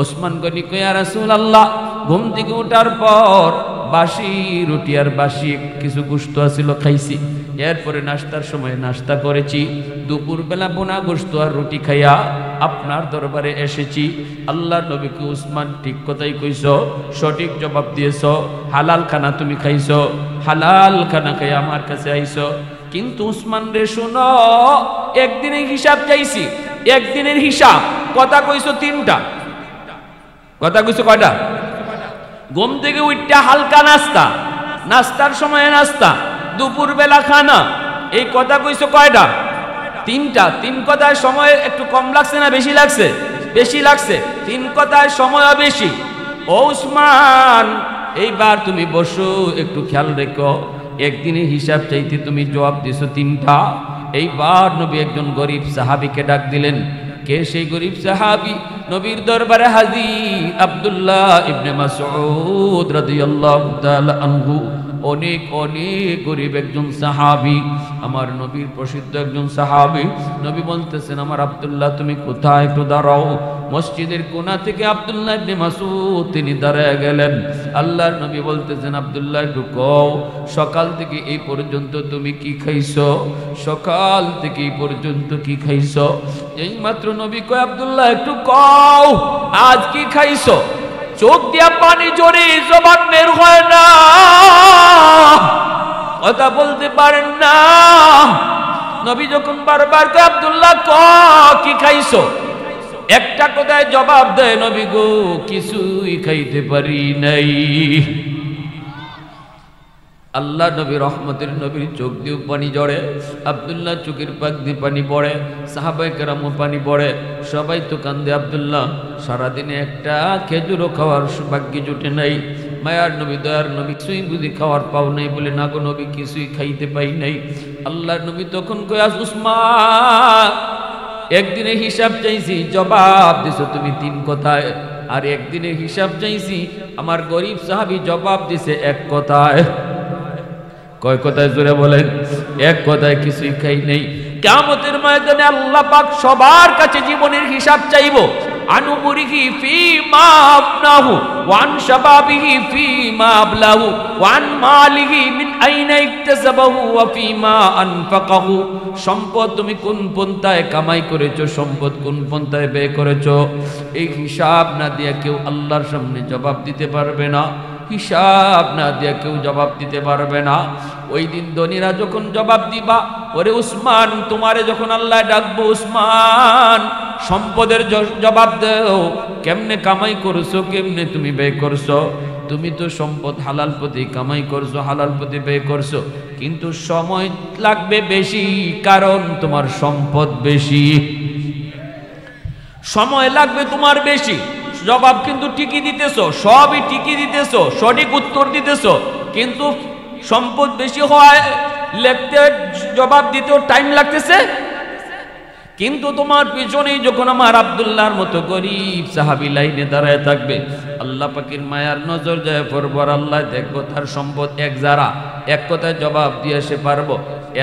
উসমান গনি কয় ইয়া রাসূলুল্লাহ ঘুম থেকে ওঠার পর বাসি রুটি আর বাসি কিছু গোশত আছিল খাইছি, এরপরে নাস্তার সময় নাস্তা করেছি, দুপুরবেলা বোনা গোশত আর রুটি খাইয়া আপনার দরবারে এসেছি। আল্লাহ নবীকে উসমান ঠিক কথাই কইছ, সঠিক জবাব দিয়েছ, হালাল খানা তুমি খাইছ, হালাল খানা খাই আমার কাছে আইছ। কিন্তু উসমান রে শোনো, একদিনের হিসাব চাইছি, একদিনের হিসাব। কথা কইছো 3টা, কথা কইছো কয়টা? ঘুম থেকে উঠটা হালকা নাস্তা, নাস্তার সময় নাস্তা, দুপুর বেলা খানা, এই কথা কইছো কয়টা? 3টা। 3 কথায় সময় একটু কম লাগছে না বেশি লাগছে? বেশি লাগছে। 3 কথায় সময় বেশি। ও উসমান এইবার তুমি বসো, একটু খেয়াল রেখো, একদিনের হিসাব চাইতে তুমি জবাব দিছো 3টা। এইবার নবী একজন গরিব সাহাবীকে ডাক দিলেন। কে সেই গরিব সাহাবী? নবীর দরবারে হাজির আব্দুল্লাহ ইবনে মাসউদ রাদিয়াল্লাহু তাআলা আনহু। অনেক অনেক গরিব একজন সাহাবী, আমার নবীর প্রসিদ্ধ একজন সাহাবী। নবী বলতেছেন আমার আব্দুল্লাহ তুমি কোথায়? একটু দাঁড়াও। মসজিদের কোণা থেকে আব্দুল্লাহ ইবনে মাসউদ তিনি দাঁড়ায় গেলেন। আল্লাহর নবী বলতেছেন আব্দুল্লাহ একটু কও, সকাল থেকে এই পর্যন্ত তুমি কি খাইছো? সকাল থেকে এই পর্যন্ত কি খাইছো? এই মাত্র নবী কয় আব্দুল্লাহ একটু কও আজ কি খাইছো? চোখ দিয়া পানি জড়ে জবান বের হয় না, কথা বলতে পারেন না। নবী যখন বারবার কয় আব্দুল্লাহ ক কি খাইছো, একটা কথায় জবাব দেয় নবী গো কিছুই খাইতে পারি নাই। আল্লাহ নবী রহমতের নবীর চোখ দিয়ে পানি ঝরে, আব্দুল্লাহ চোখের পাক দিয়ে পানি পড়ে, সাহাবায়ে কেরামও পানি পড়ে, সবাই তো কান্দে। আব্দুল্লাহ সারাদিনে একটা খেজুরও খাওয়ার সৌভাগ্য জুটে নাই। মায়ার নবী দয়ার নবী কিছুই বুঝি খাওয়ার পাও নাই বলে, না গো নবী কিছুই খাইতে পাই নাই। আল্লাহ নবী তখন কয় উসমান একদিনে হিসাব চাইছি জবাব দিছো তুমি 3 কথায়, আর একদিনে হিসাব চাইছি আমার গরিব সাহাবী জবাব দিছে 1 কথায়। কয় কথায় জোরে বলেন? 1 কথায় কিছুই খাই নাই। কিয়ামতের ময়দানে আল্লাহ পাক সবার কাছে জীবনের হিসাব চাইবো। আনু মুরিহি ফিমা আফনাহু ওয়ান শাবাবিহি ফিমা আবলাহু ওয়ান মালিহি মিন আইনা ইকতাসাবাহু ওয়া ফিমা আনফাকাহু। সম্পদ তুমি কোন পন্থায় কামাই করেছো, সম্পদ কোন পন্থায় ব্যয় করেছো, এই হিসাব না দিয়ে কেউ আল্লাহর সামনে জবাব দিতে পারবে না। হিসাব না দিয়ে কেউ জবাব দিতে পারবে না। ওই দিন ধনীরা যখন জবাব দিবা, ওরে উসমান তোমারে যখন আল্লাহ ডাকবো, উসমান সম্পদের জবাব দাও, কেমনে কামাই করছো, কেমনে তুমি ব্যয় করছো। তুমি তো সম্পদ হালাল পথে কামাই করছো, হালাল পথে ব্যয় করছো, কিন্তু সময় লাগবে বেশি, কারণ তোমার সম্পদ বেশি, সময় লাগবে তোমার বেশি। জবাব কিন্তু ঠিকই দিতেছো, সবই ঠিকই দিতেছো, সঠিক উত্তর দিতেছো, কিন্তু সম্পদ বেশি হওয়ায় লিখতে জবাব দিতেও টাইম লাগতেছে। কিন্তু তোমার পিছনেই যখন আমার আব্দুল্লাহর মতো গরিব সাহাবী লাইনে দাঁড়ায় থাকবে, আল্লাহ পাকের মায়ার নজর যায় পড়বো, আল্লাহ দেখবো তার সম্পদ 1 জারা, 1 কথায় জবাব দিয়ে সে পারবো।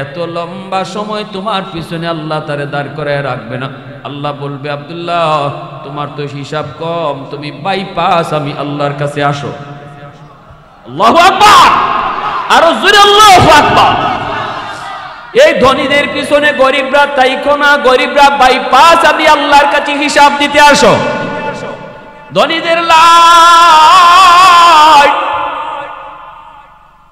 এত লম্বা সময় তোমার পিছনে আল্লাহ তারে দাঁড় করায় রাখবে না। আল্লাহ বলবে আব্দুল্লাহ তোমার তো হিসাব কম, তুমি বাইপাস, আমি আল্লাহর কাছে আসো। আল্লাহু আকবার, আরো জোরে আল্লাহু আকবার। এই ধনীদের পিছনে গরিবরা তাইকো না, গরিবরা বাইপাস, আমি আল্লাহর কাছে হিসাব দিতে আসো। ধনীদের লাইট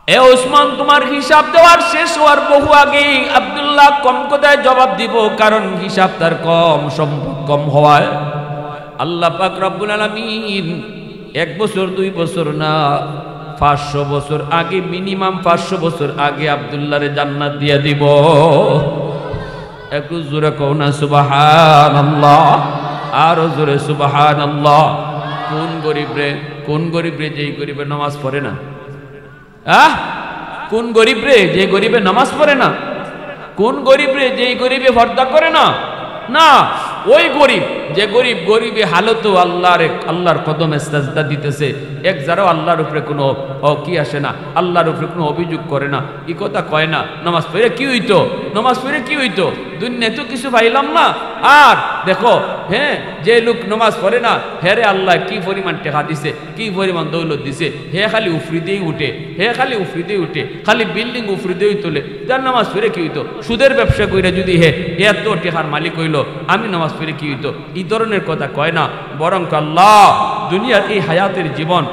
এ উসমান তোমার হিসাব দেওয়ার শেষ হওয়ার বহু আগেই আব্দুল্লাহ কম কথায় জবাব দিব, কারণ হিসাব তার কম, সম্পদ কম হওয়ায়। আল্লাহ পাক রব্বুল আলামিন 1 বছর 2 বছর না, 500 বছর আগে, মিনিমাম 500 বছর আগে আব্দুল্লাহরে জান্নাত দিয়ে দিব। একটু জোরে কও না সুবহানাল্লাহ, আরো জোরে সুবহানাল্লাহ। কোন গরিব রে যেই গরিবে নামাজ পড়ে না? কোন গরিব রে যে গরিবে নামাজ পড়ে না? কোন গরিব রে যেই গরিবে পর্দা করে না? না, ওই গরিব যে গরিবে হালতো আল্লাহর কদমে সাজদা দিতেছে, 1 জারাও আল্লাহর উপরে কোনো কি আসে না, আল্লাহর উপরে কোনো অভিযোগ করে না, এই কথা কয় না নামাজ পড়ে কি হইতো, নামাজ পড়ে কি হইতো, দুনিয়ায় তো কিছু পাইলাম না। আর দেখো হ্যাঁ, যে লোক নামাজ পড়ে না, হেরে আল্লাহ কি পরিমাণ টাকা দিছে, কি পরিমাণ দৌলত দিছে, হে খালি উফরিতেই উঠে, খালি বিল্ডিং উফরিতেই তোলে। যার নামাজ পড়ে কি হইতো, সুদের ব্যবসা কইরা যদি হে এত টাকার মালিক হইল, আমি নামাজ পড়ে কি হইতো, এই ধরনের কথা কয় না। বরং আল্লাহ দুনিয়ার এই হায়াতের জীবন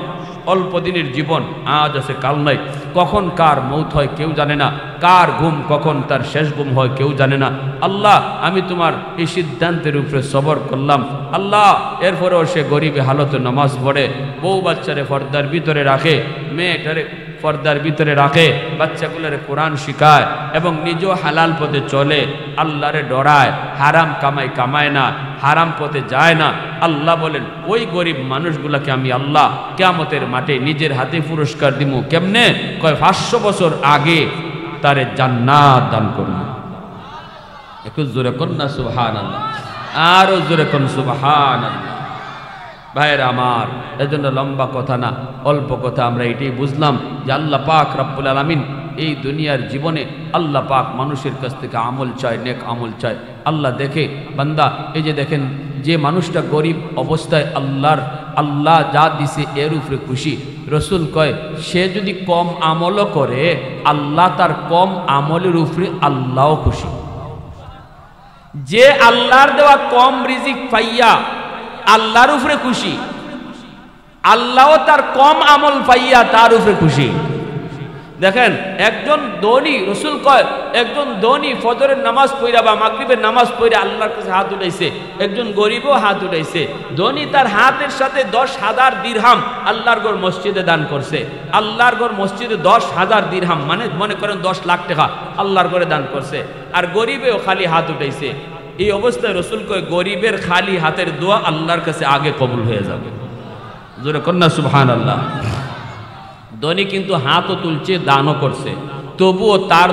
অল্প দিনের জীবন, আজ আছে কাল নাই, কখন কার মৌত হয় কেউ জানে না, কার ঘুম কখন তার শেষ ঘুম হয় কেউ জানে না। আল্লাহ আমি তোমার এই সিদ্ধান্তের উপরে সবর করলাম। আল্লাহ এরপরেও সে গরিবে হালতে নামাজ পড়ে, বউ বাচ্চারে পর্দার ভিতরে রাখে, মেয়েটারে পর্দার ভিতরে রাখে, বাচ্চাগুলোরে কোরআন শিখায় এবং নিজেও হালাল পথে চলে, আল্লাহরে ডরায়, হারাম কামায় না, হারাম পথে যায় না। আল্লাহ বলেন ওই গরিব মানুষগুলাকে আমি আল্লাহ কিয়ামতের মাঠে নিজের হাতে পুরস্কার দিব। কেমনে? কয় 500 বছর আগে তারে জান্নাত দান করব। একটু জোরে কোন না সুবহানাল্লাহ, আরো জোরে কোন সুবহানাল্লাহ। ভাইয়েরা আমার, এজন্য লম্বা কথা না, অল্প কথা, আমরা এটাই বুঝলাম যে আল্লাহ পাক রব্বুল আলামিন এই দুনিয়ার জীবনে আল্লাহ পাক মানুষের কাছ থেকে আমল চায়, নেক আমল চায়। আল্লাহ দেখে বান্দা, এই যে দেখেন যে মানুষটা গরিব অবস্থায় আল্লাহ যা দিছে এর উপরে খুশি। রসুল কয় সে যদি কম আমলও করে, আল্লাহ তার কম আমলের উপরে আল্লাহও খুশি। যে আল্লাহর দেওয়া কম রিজিক পাইয়া আল্লাহর উপরে খুশি, আল্লাহও তার কম আমল পাইয়া তার উপরে খুশি। দেখেন একজন ধনী, রসুল কয় একজন ধনী ফজরের নামাজ পড়া বা মাগরিবের নামাজ পড়া আল্লাহর কাছে হাত উঠাইছে, একজন গরিবও হাত উঠাইছে। ধনী তার হাতের সাথে 10,000 দিরহাম আল্লাহর ঘর মসজিদে দান করছে। আল্লাহর ঘর মসজিদে 10,000 দিরহাম মানে মনে করেন 10 লাখ টাকা আল্লাহর ঘরে দান করছে। আর গরিবেও খালি হাত উঠাইছে। এই অবস্থায় রসুল কয় গরিবের খালি হাতের দোয়া আল্লাহর কাছে আগে কবুল হয়ে যাবে। জোরে কন্যা সুবহানাল্লাহ। ধনী কিন্তু হাতও তুলছে, দানও করছে, তবুও তার